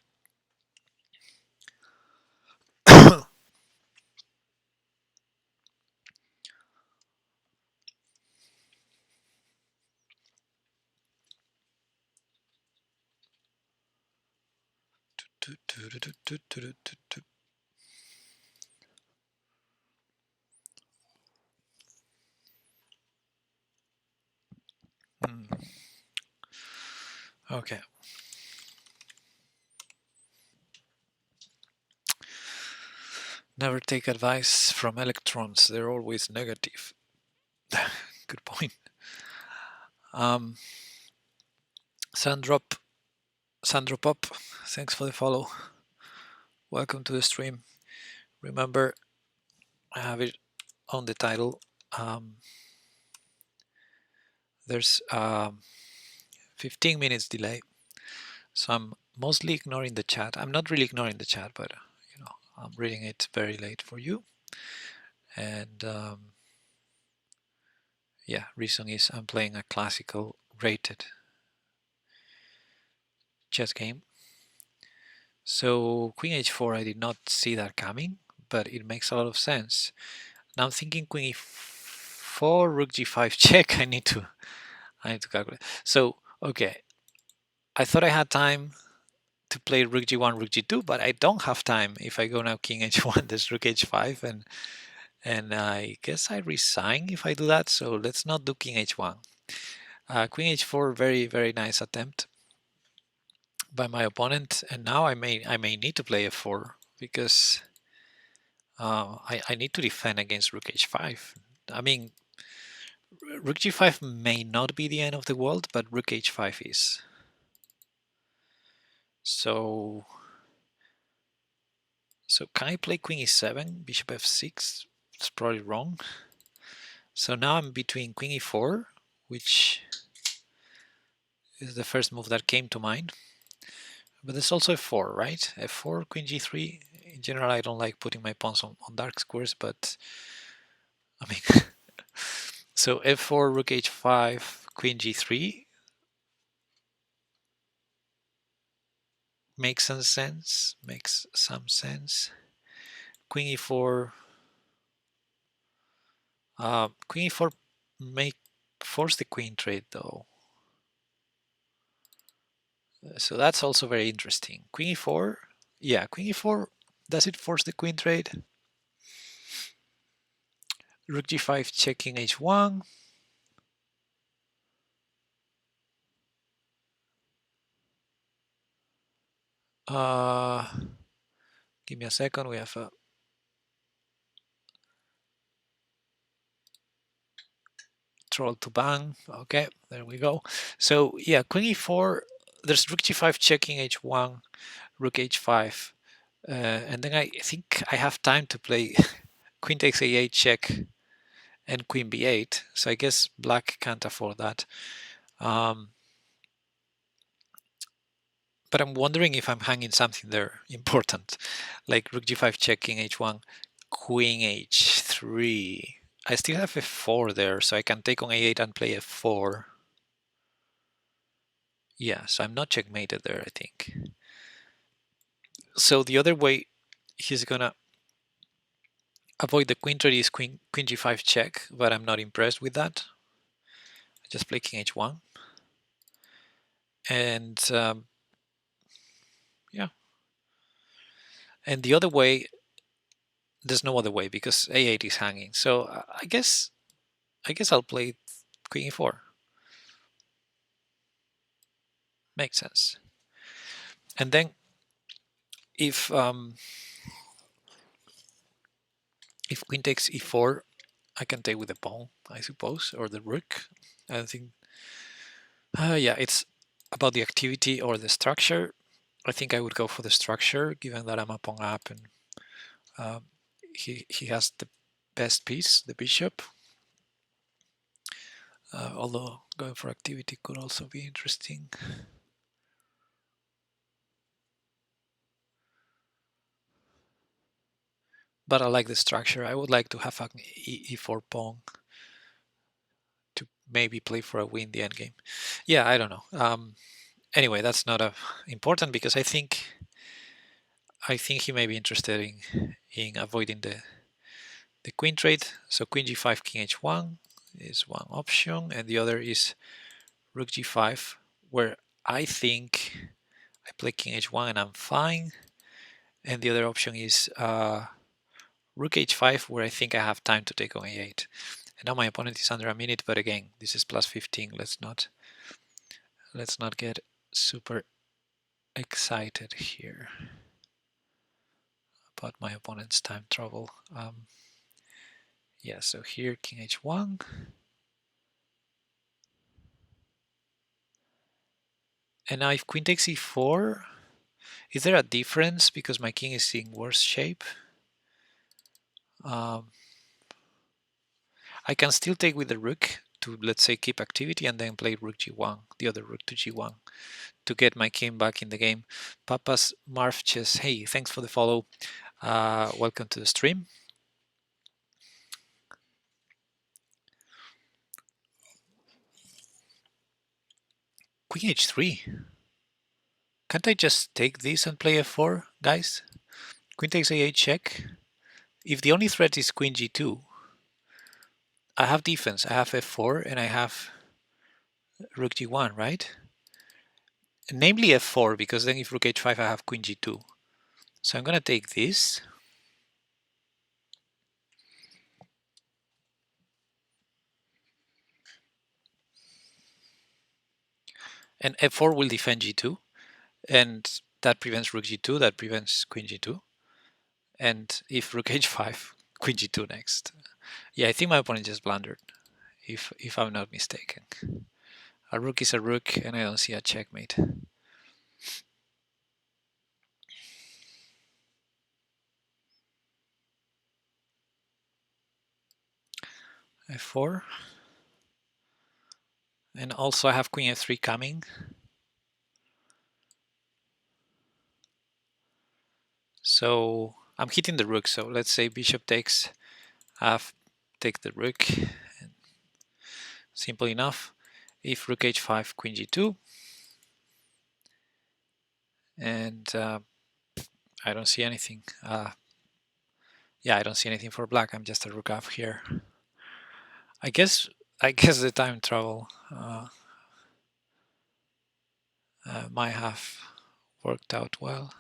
Okay. Never take advice from electrons, they're always negative. Good point. Sandrop Pop, thanks for the follow. Welcome to the stream. Remember, I have it on the title. There's 15 minutes delay, so I'm mostly ignoring the chat. I'm not really ignoring the chat, but you know, I'm reading it very late for you. And yeah, reason is I'm playing a classical rated chess game. So Queen H4, I did not see that coming, but it makes a lot of sense. Now I'm thinking Queen E4, Rook G5 check. I need to calculate. So okay, I thought I had time to play Rook G1, Rook G2, but I don't have time. If I go now King H1, there's Rook H5, and I guess I resign if I do that. So let's not do King H1. Queen H4, very very nice attempt by my opponent, and now I may need to play F4 because I need to defend against Rook H5. I mean, Rook G5 may not be the end of the world, but Rook H5 is. So can I play Queen E7, Bishop F6? It's probably wrong. So now I'm between Queen E4, which is the first move that came to mind. But there's also F4, right? F4, Queen G3. In general, I don't like putting my pawns on dark squares, but I mean, so F4, Rook H5, Queen G3 makes some sense. Makes some sense. Queen E4. Queen E4 may force the queen trade though. So that's also very interesting. Queen E4. Yeah, Queen E4. Does it force the queen trade? Rook G5 checking H1. Give me a second. We have a troll to bang. Okay, there we go. So yeah, Queen E4. There's Rook G5 checking H1, Rook H5, and then I think I have time to play Queen takes A8 check and Queen B8. So I guess Black can't afford that. But I'm wondering if I'm hanging something there important, like Rook G5 checking H1, Queen H3. I still have F4 there, so I can take on A8 and play F4. Yeah, so I'm not checkmated there, I think. So the other way he's gonna avoid the queen trade is Queen G5 check, but I'm not impressed with that. I just play King H1. And yeah. And the other way, there's no other way because A8 is hanging. So I guess I'll play Queen E4. Makes sense. And then if Queen takes E4, I can take with the pawn, I suppose, or the rook. I don't think. Yeah, it's about the activity or the structure. I think I would go for the structure, given that I'm a pawn up and he has the best piece, the bishop. Although going for activity could also be interesting. But I like the structure. I would like to have an E4 pawn to maybe play for a win the endgame. Yeah, I don't know. Anyway, that's not important because I think he may be interested in avoiding the queen trade. So Queen G5, King H1 is one option, and the other is Rook G5, where I think I play King H1 and I'm fine. And the other option is Rook H5, where I think I have time to take on A8. And now my opponent is under a minute, but again, this is plus 15. Let's not get super excited here about my opponent's time travel. Yeah, so here king h1. And now if queen takes e4, is there a difference because my king is in worse shape? I can still take with the rook to, let's say, keep activity and then play rook g1, the other rook to g1, to get my king back in the game. Papa's Marv Chess, hey, thanks for the follow. Welcome to the stream. Queen h3. Can't I just take this and play f4, guys? Queen takes a8 check. If the only threat is queen g2, I have defense. I have f4 and I have rook g1, right? Namely f4, because then if rook h5 I have queen g2. So I'm going to take this. And f4 will defend g2. And that prevents rook g2, that prevents queen g2. And if rook h5, queen g2 next. Yeah, I think my opponent just blundered, if I'm not mistaken. A rook is a rook, and I don't see a checkmate. f4. And also I have queen f3 coming. So I'm hitting the rook. So let's say bishop takes, take the rook. And simple enough. If rook h5, queen g2. And I don't see anything. Yeah, I don't see anything for black. I'm just a rook up here. I guess the time travel might have worked out well.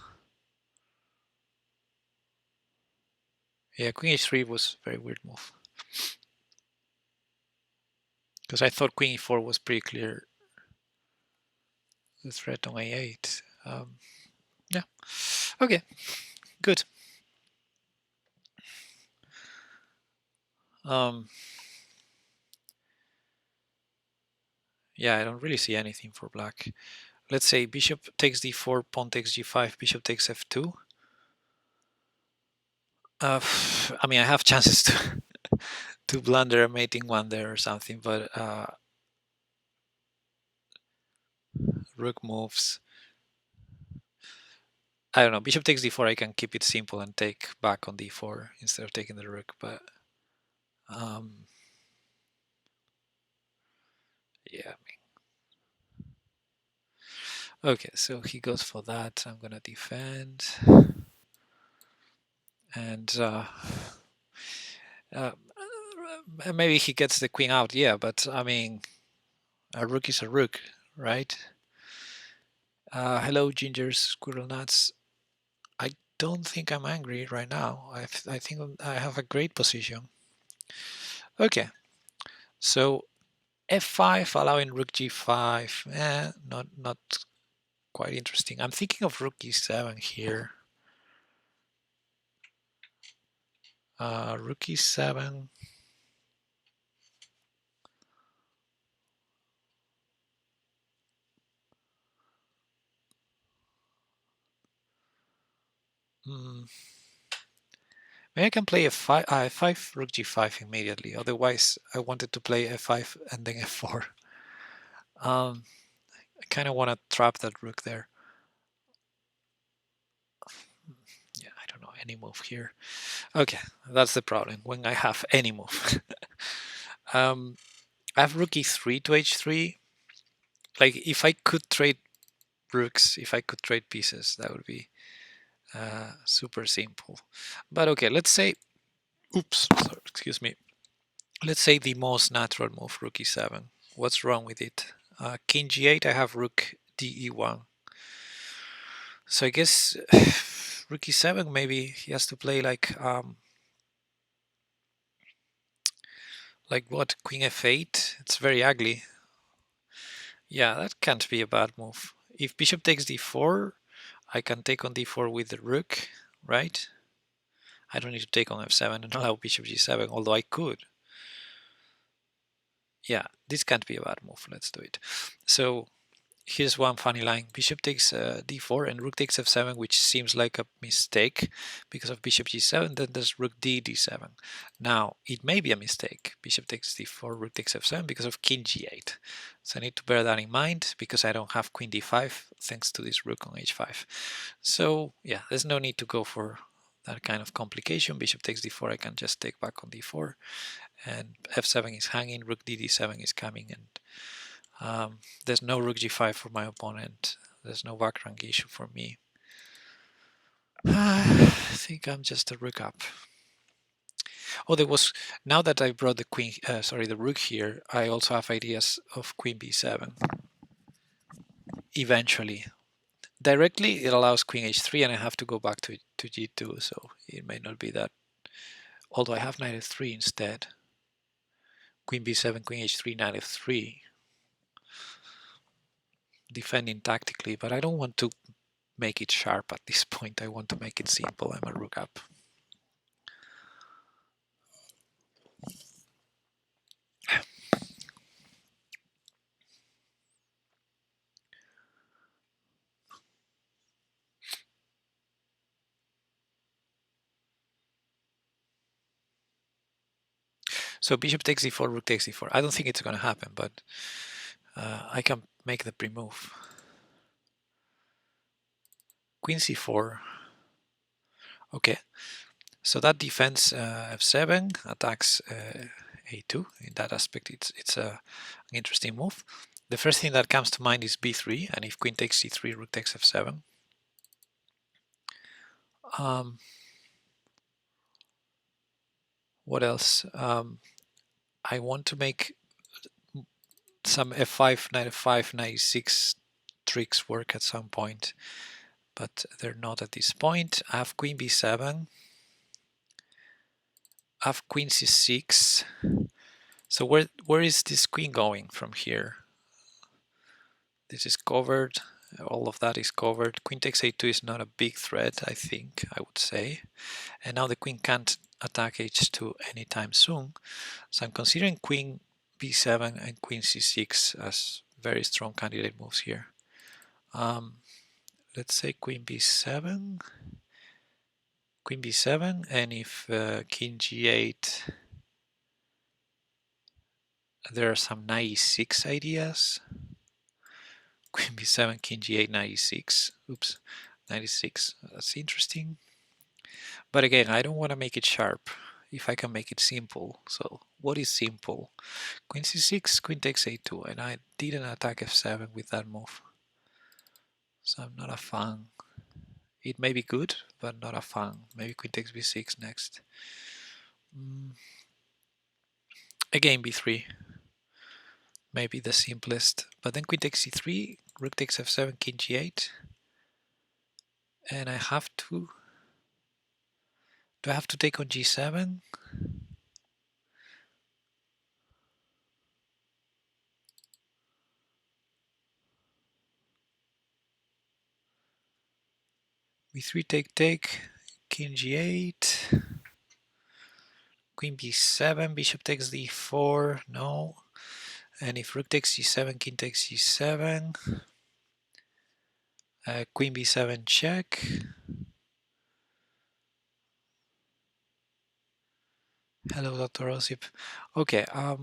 Yeah, queen h3 was a very weird move. Because I thought queen e4 was pretty clear. The threat on a8. Yeah. Okay. Good. Yeah, I don't really see anything for black. Let's say bishop takes d4, pawn takes g5, bishop takes f2. I mean, I have chances to to blunder a mating one there or something, but rook moves. I don't know. Bishop takes d4. I can keep it simple and take back on d4 instead of taking the rook. But yeah. Okay, so he goes for that. I'm gonna defend, and maybe he gets the queen out. Yeah, but I mean, a rook is a rook, right? Hello, gingers, squirrel nuts. I don't think I'm angry right now. I think I have a great position. Okay, so f5 allowing rook g5. Not quite interesting. I'm thinking of rook e7 here. Rook e7. Maybe I can play f5, f5 rook g5 immediately. Otherwise, I wanted to play f5 and then f4. I kind of want to trap that rook there. Yeah, I don't know, any move here. Okay, that's the problem, when I have any move. I have rook e3 to h3. Like, if I could trade rooks, if I could trade pieces, that would be super simple. But okay, let's say, oops, sorry, excuse me. Let's say the most natural move, rook e7. What's wrong with it? King g8, I have rook de1. So I guess rook e7, maybe he has to play like what, queen f8? It's very ugly. Yeah, that can't be a bad move. If bishop takes d4, I can take on d4 with the rook, right? I don't need to take on f7 and allow bishop g7, although I could. Yeah, this can't be a bad move. Let's do it. So here's one funny line. Bishop takes d4 and rook takes f7, which seems like a mistake because of bishop g7. Then there's rook d7. Now, it may be a mistake. Bishop takes d4, rook takes f7 because of king g8. So I need to bear that in mind because I don't have queen d5 thanks to this rook on h5. So yeah, there's no need to go for that kind of complication. Bishop takes d4, I can just take back on d4. And f7 is hanging, rook d7 is coming, and there's no rook g5 for my opponent. There's no back rank issue for me. I think I'm just a rook up. Oh, there was, now that I brought the queen, the rook here, I also have ideas of queen b7. Eventually. Directly, it allows queen h3 and I have to go back to g2, so it may not be that. Although I have knight f3 instead. Queen b7, queen h3, knight f3. Defending tactically, but I don't want to make it sharp at this point. I want to make it simple. I'm a rook up. So bishop takes d4, rook takes d4. I don't think it's going to happen, but I can make the pre-move. Queen c4. Okay, so that defends f7, attacks a2. In that aspect, it's an interesting move. The first thing that comes to mind is b3, and if queen takes c3, rook takes f7. What else? I want to make some f5, knight f5, knight e6 tricks work at some point, but they're not at this point. I have queen b7. I have queen c6. So where is this queen going from here? This is covered. All of that is covered. Queen takes a2 is not a big threat, I think, I would say. And now the queen can't attack h2 anytime soon. So I'm considering queen b7 and queen c6 as very strong candidate moves here. Let's say queen b7, and if king g8, there are some knight e6 ideas. Queen b7, king g8, knight e6. Oops, knight e6. That's interesting. But again, I don't want to make it sharp if I can make it simple. So what is simple? Queen c6, queen takes a2, and I didn't attack f7 with that move. So I'm not a fan. It may be good, but not a fan. Maybe queen takes b6 next. Again, b3. Maybe the simplest. But then queen takes c3, rook takes f7, king g8. And I have to... Do I have to take on g7? b3 take, king g8, queen b7, bishop takes d4, no. And if rook takes c7, king takes c7, queen b7 check. Hello, Dr. Osip. Okay, I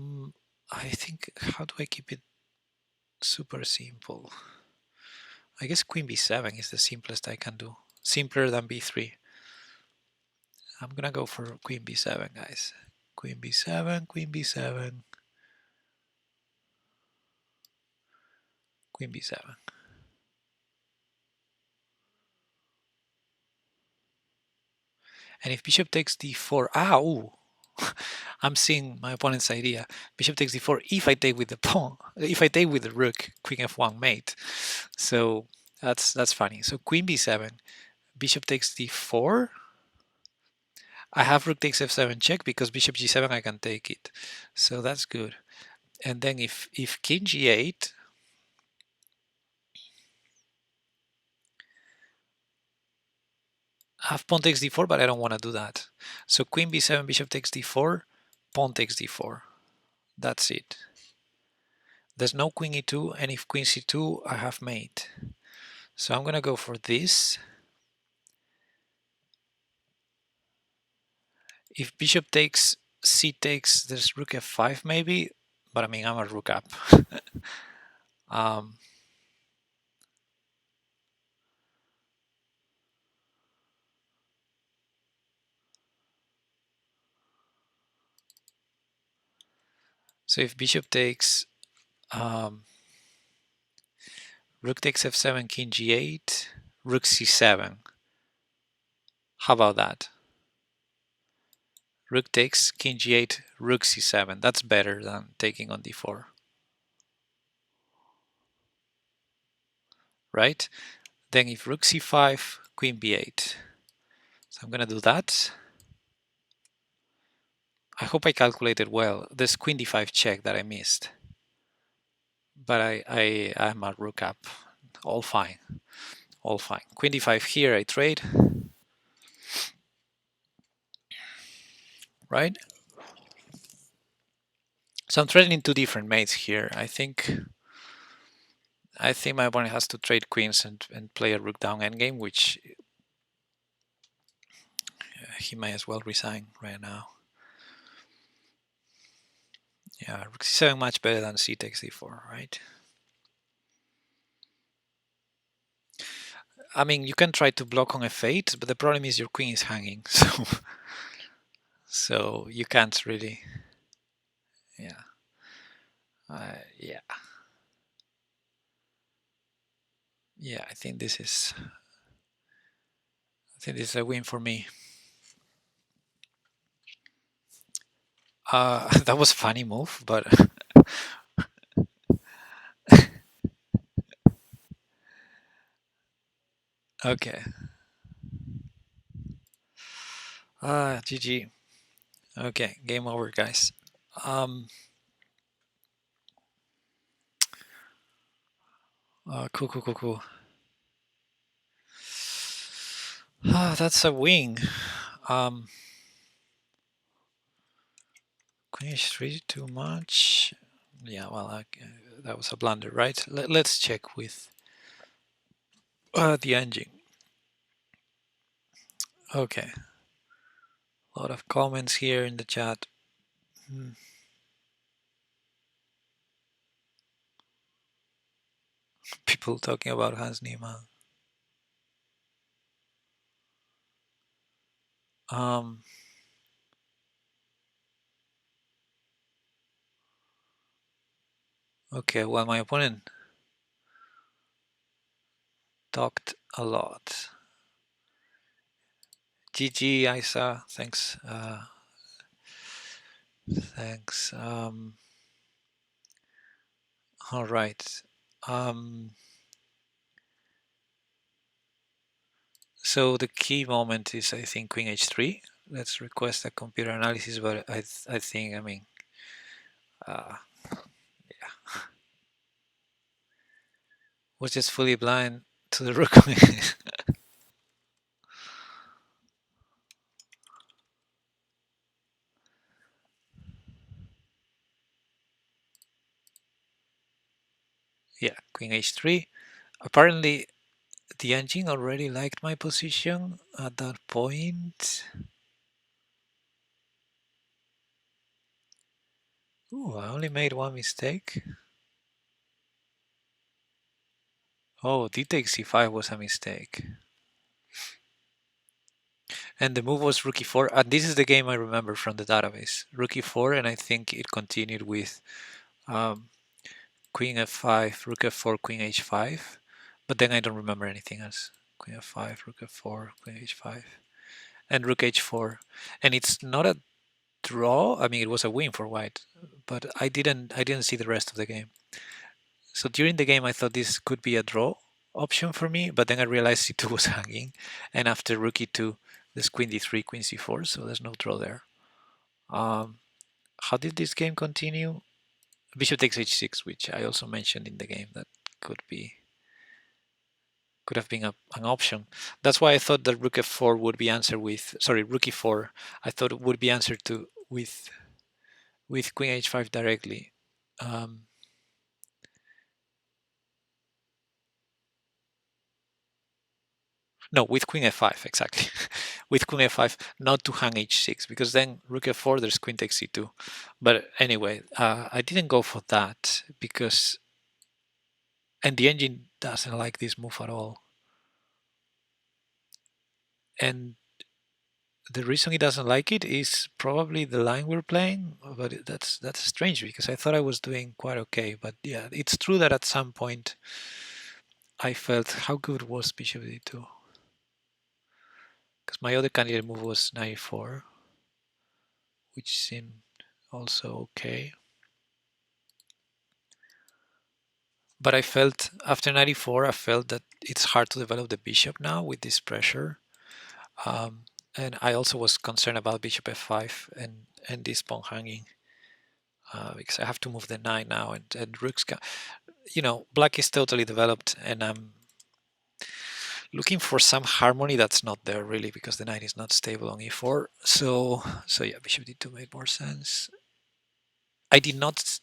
think, how do I keep it super simple? I guess queen b7 is the simplest I can do. Simpler than b3. I'm gonna go for queen b7, guys. Queen b7, queen b7, queen b7. And if bishop takes d4, I'm seeing my opponent's idea. Bishop takes d4 if I take with the pawn, if I take with the rook, queen f1 mate. So that's funny. So queen b7, bishop takes d4. I have rook takes f7 check because bishop g7 I can take it. So that's good. And then if king g8, I have pawn takes d4, but I don't want to do that. So queen b7, bishop takes d4, pawn takes d4. That's it. There's no queen e2, and if queen c2, I have mate. So I'm going to go for this. If bishop takes, c takes, there's rook f5 maybe, but I mean, I'm a rook up. um, so if bishop takes, rook takes f7, king g8, rook c7. How about that? Rook takes, king g8, rook c7. That's better than taking on d4. Right? Then if rook c5, queen b8. So I'm going to do that. I hope I calculated well. There's queen d5 check that I missed. But I'm a rook up. All fine. All fine. Queen d5 here, I trade. Right? So I'm trading two different mates here. I think my opponent has to trade queens and play a rook down endgame, which he may as well resign right now. Yeah, rook c7 much better than c takes d4, right? I mean, you can try to block on f8, but the problem is your queen is hanging, so you can't really. Yeah. Yeah. Yeah, I think this is a win for me. That was a funny move, but okay. GG. Okay, game over, guys. Cool. That's a win. Queen h3 too much. Yeah, well, that was a blunder, right? Let's check with the engine. Okay. A lot of comments here in the chat. People talking about Hans Niemann. Okay, well, my opponent talked a lot. GG, Isa. Thanks. Thanks. All right. So the key moment is, I think, Queen h3. Let's request a computer analysis, but I think, I mean, yeah, was just fully blind to the rook. Yeah, Queen h3. Apparently, the engine already liked my position at that point. Ooh, I only made one mistake. Oh, d takes c5 was a mistake. And the move was rook e4. And this is the game I remember from the database. Rook e4, and I think it continued with queen f5, rook f4, queen h5. But then I don't remember anything else. Queen f5, rook f4, queen h5, and rook h4. And it's not a draw. I mean, it was a win for white, but I didn't see the rest of the game. So during the game, I thought this could be a draw option for me, but then I realized c2 was hanging, and after rook e2, there's queen d3, queen c4, so there's no draw there. How did this game continue? Bishop takes h6, which I also mentioned in the game that could be could have been an option. That's why I thought that rook f4 would be answered with, sorry, rook e4. I thought it would be answered to with queen h5 directly. No, with queen f5, exactly. With queen f5, not to hang h6, because then rook f4, there's queen takes c2. But anyway, I didn't go for that because, and the engine doesn't like this move at all. And the reason it doesn't like it is probably the line we're playing, but that's strange because I thought I was doing quite okay. But yeah, it's true that at some point I felt how good was bishop d2, because my other candidate move was knight e4, which seemed also okay. But I felt after knight e4, I felt that it's hard to develop the bishop now with this pressure. And I also was concerned about bishop f5 and this pawn hanging. Because I have to move the knight now, and rooks can, black is totally developed, and I'm looking for some harmony that's not there really because the knight is not stable on e4. So yeah, bishop d2 made more sense. I did not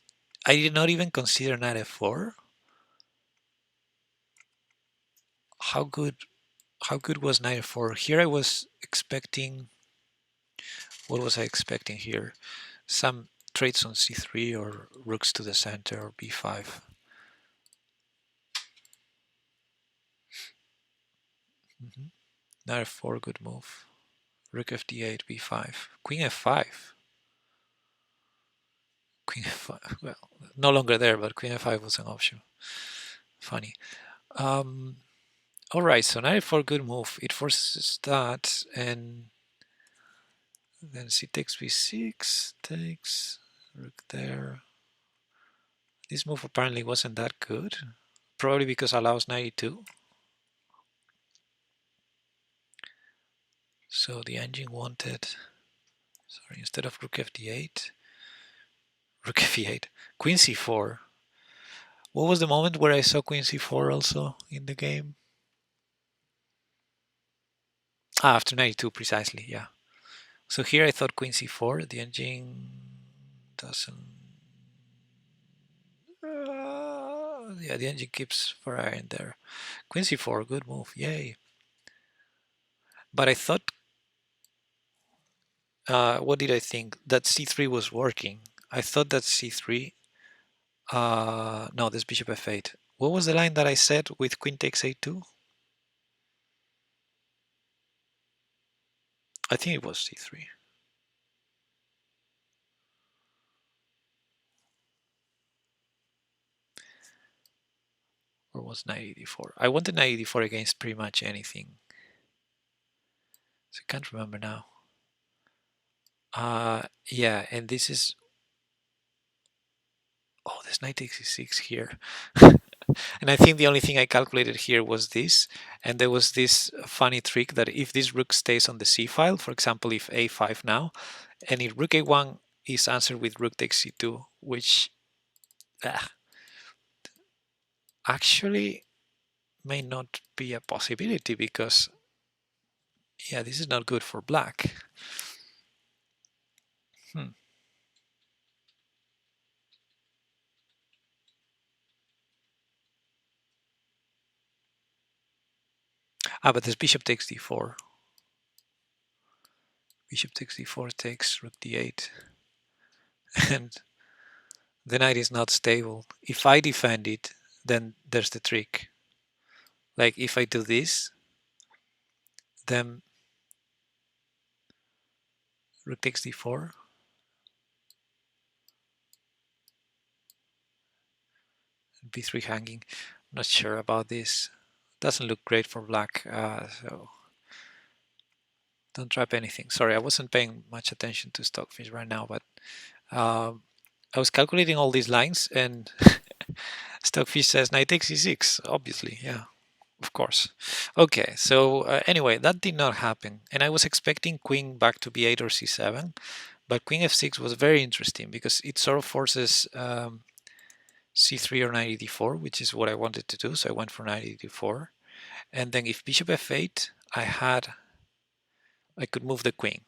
even consider knight f4. How good was knight f4? Here I was expecting, what was I expecting here? Some trades on c3 or rooks to the center or b5. Knight f4, good move. Rook fd8, b5, queen f5. Queen f5, well, no longer there, but queen f5 was an option. Funny. All right, so knight f4, good move. It forces that, and then c takes b6, takes, rook there. This move apparently wasn't that good, probably because allows knight e2. So the engine wanted, sorry, instead of rook fd8, rook f8, queen c4. What was the moment where I saw queen c4 also in the game? After knight e2, precisely, yeah. So here I thought queen c4, the engine doesn't... yeah, the engine keeps firing there. Queen c4, good move, yay. But I thought, what did I think? That c3 was working. I thought that c3, no, this bishop f8. What was the line that I said with queen takes a2? I think it was c3. Or was knight e4? I wanted knight e4 against pretty much anything. So I can't remember now. Yeah, and this is... oh, this knight takes e6 here. And I think the only thing I calculated here was this, and there was this funny trick that if this rook stays on the c file, for example, if a5 now, and if rook a1 is answered with rook takes c2, which actually may not be a possibility because, yeah, this is not good for black. But this bishop takes d4. Bishop takes d4 takes rook d8. And the knight is not stable. If I defend it, then there's the trick. Like if I do this, then rook takes d4. b3 hanging. I'm not sure about this. Doesn't look great for black, so don't trap anything. Sorry, I wasn't paying much attention to Stockfish right now, but I was calculating all these lines, and Stockfish says knight takes e6. Obviously, yeah, of course. Okay, so anyway, that did not happen, and I was expecting queen back to b8 or c7, but queen f6 was very interesting because it sort of forces c3 or knight e4, which is what I wanted to do, so I went for knight e4. And then if bishop f8, I could move the queen.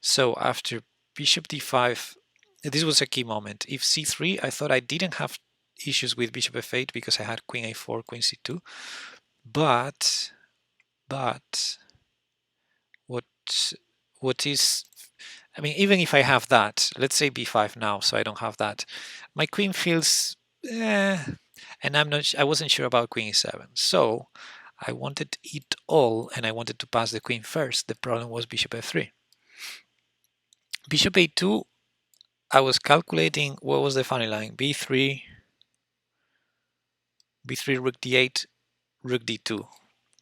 So after bishop d5, this was a key moment. If c3, I thought I didn't have issues with bishop f8 because I had queen a4, queen c2. But what is, I mean, even if I have that, let's say b5 now, so I don't have that, my queen feels, and I wasn't sure about queen e7. So I wanted it all, and I wanted to pass the queen first. The problem was bishop f3. Bishop a2, I was calculating what was the funny line. b3, rook d8, rook d2,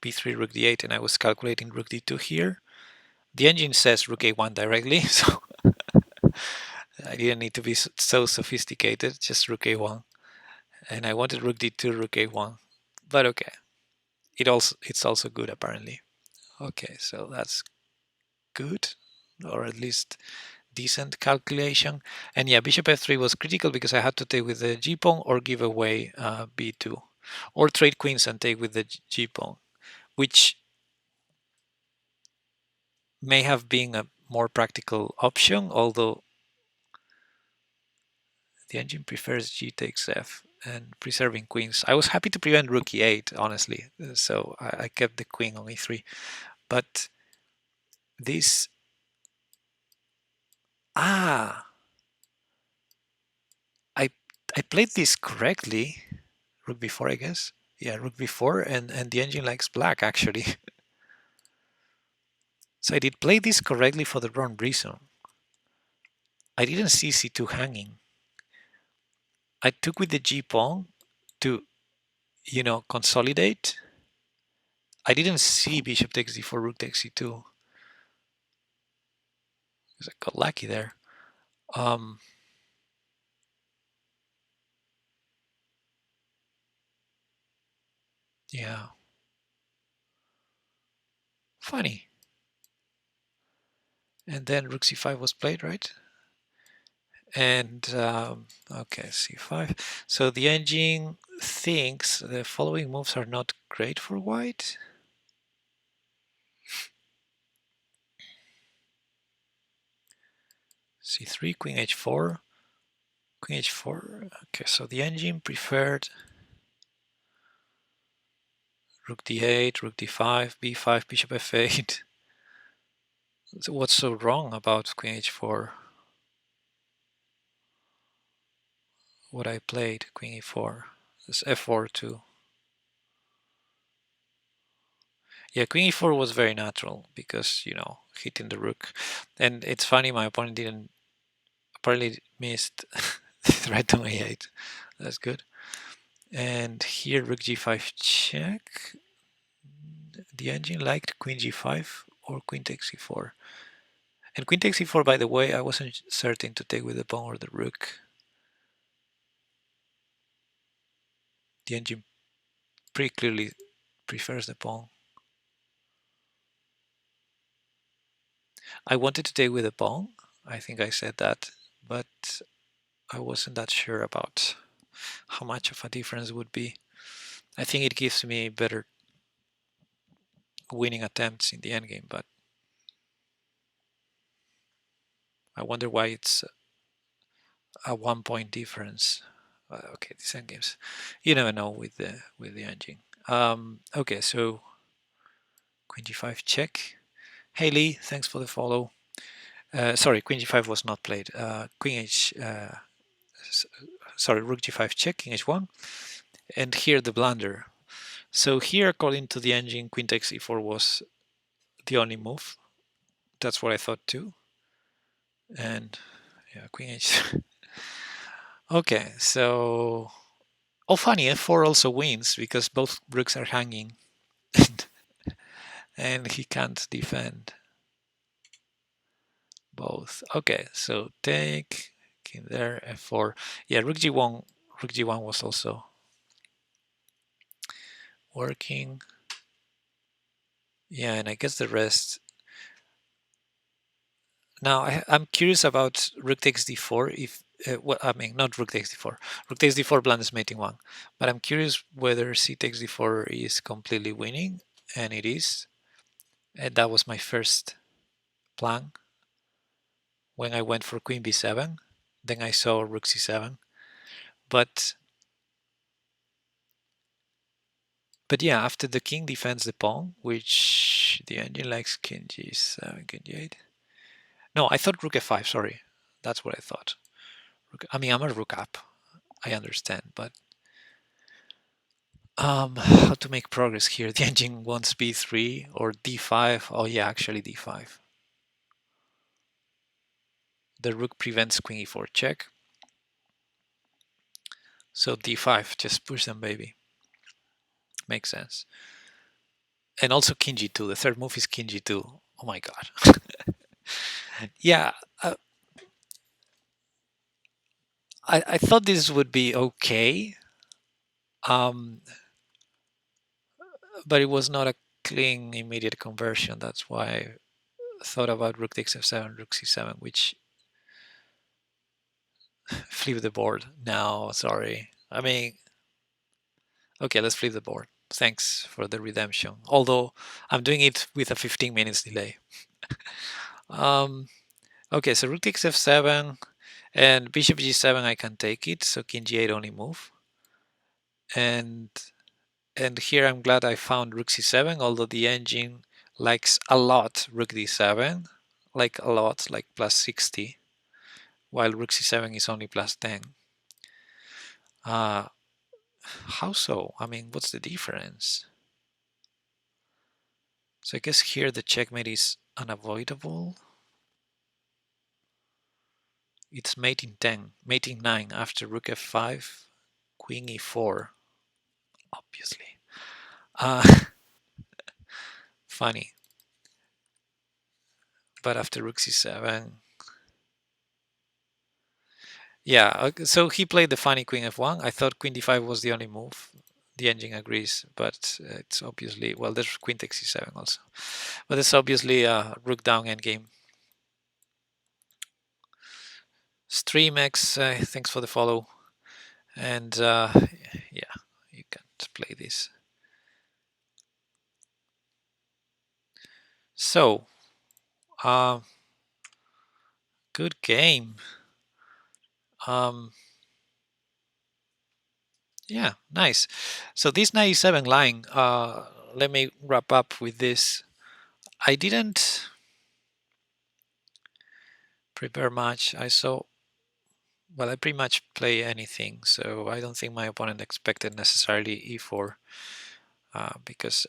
b3, rook d8, and I was calculating rook d2 here. The engine says rook a1 directly, so I didn't need to be so sophisticated, just rook a1. And I wanted rook d2, rook a1. But okay, it's also good apparently. Okay, so that's good, or at least decent calculation. And yeah, bishop f3 was critical because I had to take with the g-pawn or give away b2, or trade queens and take with the g-pawn, which may have been a more practical option, although the engine prefers g takes f and preserving queens. I was happy to prevent rook e8, honestly, so I kept the queen on e3. But this, I I played this correctly. Rook b4, I guess. Yeah, rook b4, and the engine likes black actually. So I did play this correctly for the wrong reason. I didn't see c2 hanging. I took with the g-pawn to, consolidate. I didn't see bishop takes d4, rook takes c2. Because I got lucky there. Yeah. Funny. And then rook c5 was played, right? And okay, c5. So the engine thinks the following moves are not great for white. c3, queen h4, queen h4. Okay, so the engine preferred rook d8, rook d5, b5, bishop f8. So what's so wrong about queen h4? What I played, queen e4. This f4 too. Yeah, queen e4 was very natural because, hitting the rook. And it's funny, my opponent apparently missed the threat on a8. That's good. And here rook g5 check. The engine liked queen g5 or queen takes e4. And queen takes e4, by the way, I wasn't certain to take with the pawn or the rook. The engine pretty clearly prefers the pawn. I wanted to take with the pawn. I think I said that, but I wasn't that sure about how much of a difference would be. I think it gives me better winning attempts in the endgame, but I wonder why it's a 1 point difference. Okay, these endgames, you never know with the engine. Okay, so queen g5 check. Hey Lee, thanks for the follow. Sorry, queen g5 was not played. Rook g5 check, king h1, and here the blunder. So here, according to the engine, queen takes e4 was the only move. That's what I thought too. And yeah, queen h. Okay, so funny, f4 also wins because both rooks are hanging, and he can't defend both. Okay, so take king there, f4. Yeah, rook g1. Rook g1 was also working. Yeah, and I guess the rest. Now I'm curious about rook takes d4. If I mean, not rook takes d4. Rook takes d4 blunders mating one. But I'm curious whether c takes d4 is completely winning and it is. And that was my first plan when I went for queen b7. Then I saw rook c7. But yeah, after the king defends the pawn, which the engine likes king g7, king g8. No, I thought rook f5, sorry. That's what I thought. I mean, I'm a rook up. I understand, but how to make progress here? The engine wants b3 or d5. Oh yeah, actually d5. The rook prevents queen e4 check. So d5, just push them, baby. Makes sense. And also king g2. The third move is king g2. Oh my god. Yeah, I thought this would be okay, but it was not a clean immediate conversion. That's why I thought about rook takes f7, rook c7, which flip the board. No, sorry. I mean, okay, let's flip the board. Thanks for the redemption. Although I'm doing it with a 15 minutes delay. Okay, so rook takes f7 and bishop g7. I can take it. So king g8 only move. And here I'm glad I found rook c7. Although the engine likes a lot rook d7, like a lot, like plus 60, while rook c7 is only plus 10. How so? I mean, what's the difference? So I guess here the checkmate is unavoidable. It's mating 10, mating 9 after rook f5, queen e4, obviously. Funny. But after rook c7, yeah, so he played the funny queen f1. I thought queen d5 was the only move. The engine agrees, but it's obviously, well, there's queen takes c7 also. But it's obviously a rook down endgame. StreamX, thanks for the follow. And yeah, you can't play this. So, good game. Yeah, nice. So this 97 line, let me wrap up with this. I didn't prepare much. I saw, well, I pretty much play anything, so I don't think my opponent expected necessarily e4, because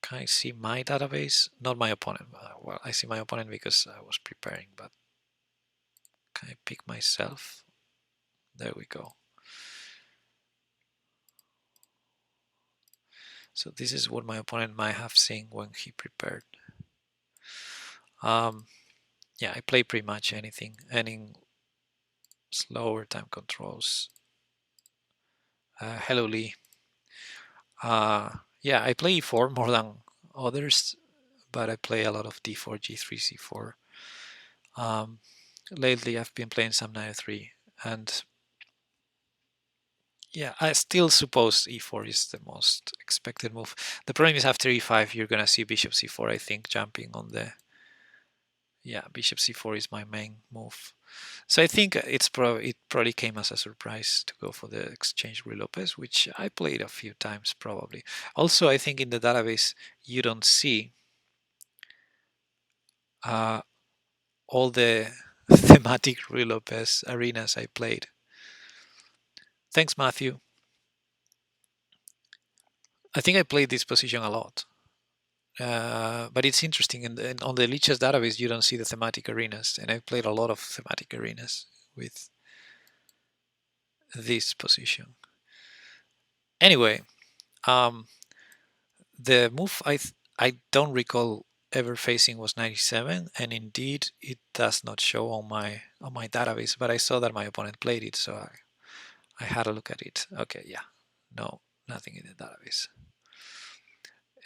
can I see my database? Not my opponent. Well, I see my opponent because I was preparing, but can I pick myself? There we go. So this is what my opponent might have seen when he prepared. Yeah, I play pretty much anything, any slower time controls. Hello, Lee. Yeah, I play e4 more than others, but I play a lot of d4, g3, c4. Lately, I've been playing some knight 3, and yeah, I still suppose e4 is the most expected move. The problem is after e5, you're gonna see bishop c4, I think, jumping on the... Yeah, bishop c4 is my main move. So I think it probably came as a surprise to go for the exchange with Lopez, which I played a few times probably. Also, I think in the database you don't see all the thematic Rui Lopez arenas I played. Thanks, Matthew. I think I played this position a lot. But it's interesting, and on the Lichess database you don't see the thematic arenas, and I played a lot of thematic arenas with this position. Anyway, the move I don't recall ever facing was 97, and indeed it does not show on my database, but I saw that my opponent played it, so I had a look at it. Okay, yeah, no, nothing in the database.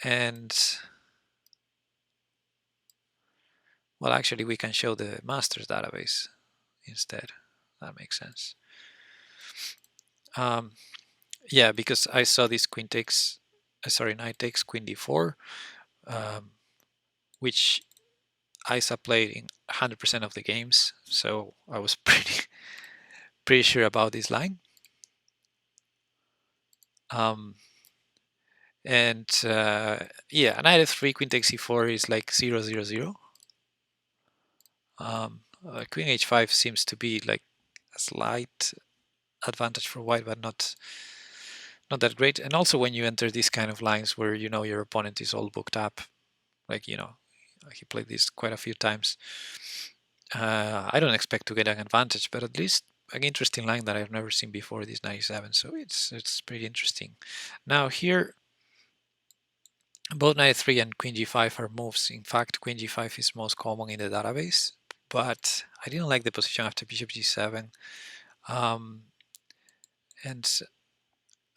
And well, actually we can show the masters database instead. That makes sense. Yeah, because I saw this queen takes sorry, knight takes queen d4, which Isa played in 100% of the games, so I was pretty sure about this line. And yeah, knight f3, queen takes e4 is like 0-0-0. Queen h5 seems to be like a slight advantage for white, but not that great. And also when you enter these kind of lines where you know your opponent is all booked up, like, you know, he played this quite a few times, I don't expect to get an advantage, but at least an interesting line that I've never seen before, this 97. So it's pretty interesting. Now here, both knight 3 and queen g5 are moves. In fact, queen g5 is most common in the database, but I didn't like the position after bishop g7. And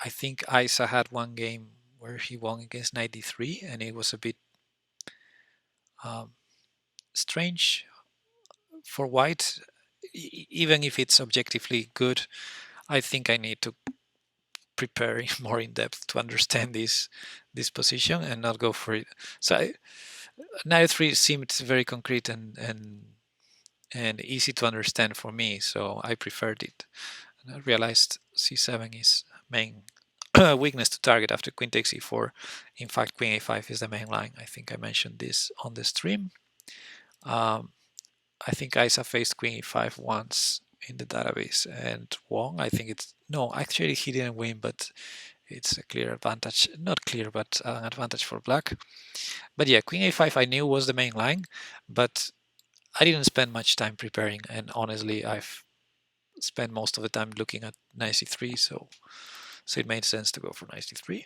I think Isa had one game where he won against knight d3, and it was a bit strange for white. Even if it's objectively good, I think I need to prepare more in depth to understand this position and not go for it. So knight 3 seemed very concrete and easy to understand for me, so I preferred it. And I realized c7 is main weakness to target after queen takes e4. In fact, queen a5 is the main line. I think I mentioned this on the stream. I think Isa faced queen e5 once in the database and won. I think it's, no, actually he didn't win, but it's a clear advantage. Not clear, but an advantage for black. But yeah, queen a5 I knew was the main line, but I didn't spend much time preparing, and honestly I've spent most of the time looking at knight c3, so it made sense to go for knight c3.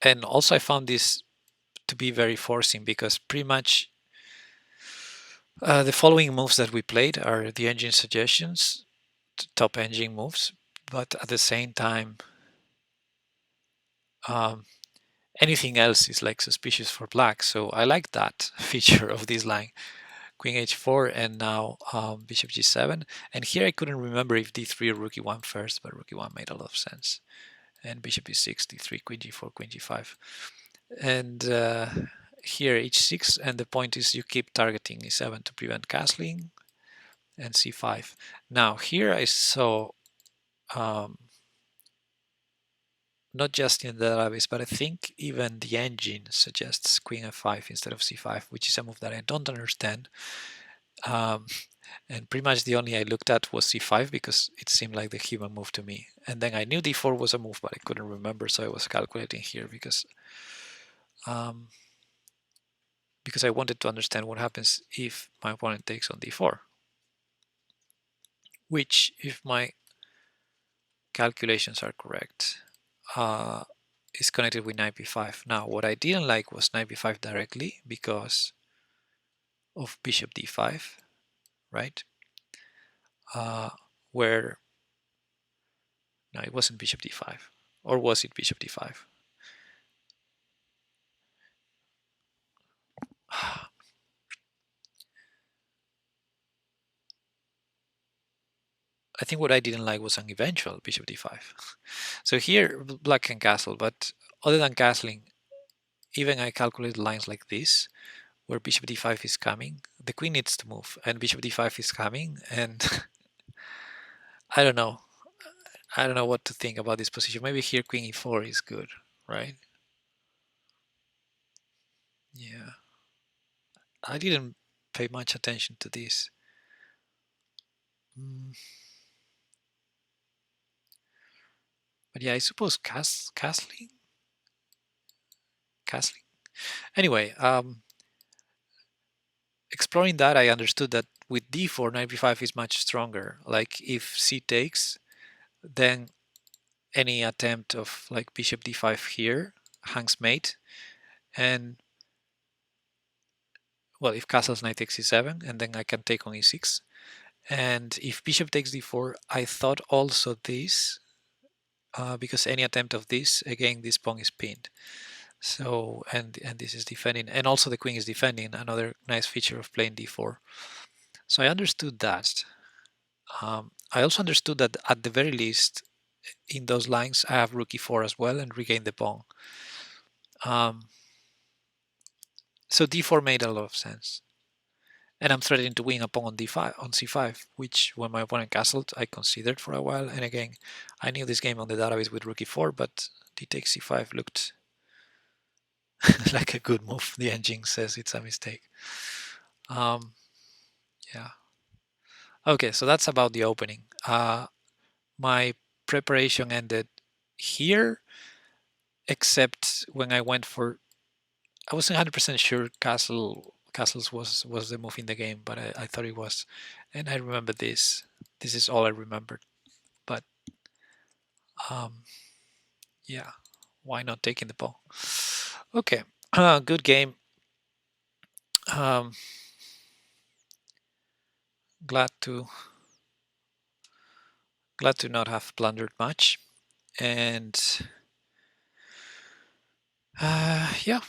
And also I found this to be very forcing, because pretty much the following moves that we played are the engine suggestions, top engine moves, but at the same time anything else is like suspicious for black. So I like that feature of this line. Queen h4 and now bishop g7. And here I couldn't remember if d3 or rook e1 first, but rook e1 made a lot of sense. And bishop e6, d3, queen g4, queen g5. And here h6, and the point is you keep targeting e7 to prevent castling, and c5. Now here I saw not just in the database, but I think even the engine suggests queen f5 instead of c5, which is a move that I don't understand. And pretty much the only I looked at was c5 because it seemed like the human move to me. And then I knew d4 was a move, but I couldn't remember, so I was calculating here because I wanted to understand what happens if my opponent takes on d4, which, if my calculations are correct, is connected with knight b5. Now, what I didn't like was knight b5 directly because of bishop d5, right? Where, no, it wasn't bishop d5, or was it bishop d5? I think what I didn't like was an eventual bishop d5. So here black can castle, but other than castling, even I calculate lines like this, where bishop d5 is coming, the queen needs to move, and bishop d5 is coming, and I don't know. I don't know what to think about this position. Maybe here queen e4 is good, right? Yeah. I didn't pay much attention to this. But yeah, I suppose castling? Castling? Anyway, exploring that, I understood that with d4, knight b5 is much stronger. Like if c takes, then any attempt of like bishop d5 here hangs mate, and well, if castles knight takes e7, and then I can take on e6. And if bishop takes d4, I thought also this, because any attempt of this, again, this pawn is pinned. So, and this is defending, and also the queen is defending, another nice feature of playing d4. So I understood that. I also understood that at the very least, in those lines, I have rook e4 as well and regain the pawn. So d4 made a lot of sense. And I'm threatening to win a pawn on d5, on c5, which when my opponent castled, I considered for a while. And again, I knew this game on the database with rook e4, but d takes c5 looked like a good move. The engine says it's a mistake. Yeah. Okay, so that's about the opening. My preparation ended here, except when I went for, I wasn't 100% sure castles was the move in the game, but I thought it was, and I remember this. This is all I remembered. But yeah, why not taking the ball? Okay, good game. Glad to not have blundered much, and yeah,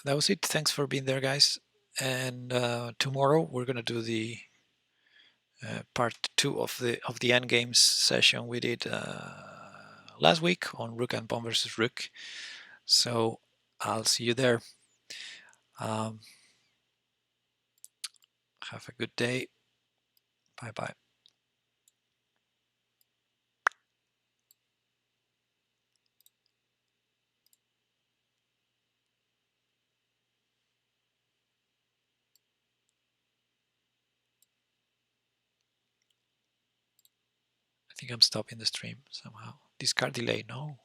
that was it. Thanks for being there, guys. And tomorrow we're gonna do the part 2 of the end games session we did last week on Rook and Pawn versus Rook. So I'll see you there. Have a good day. Bye bye. I think I'm stopping the stream somehow. Discard delay, no.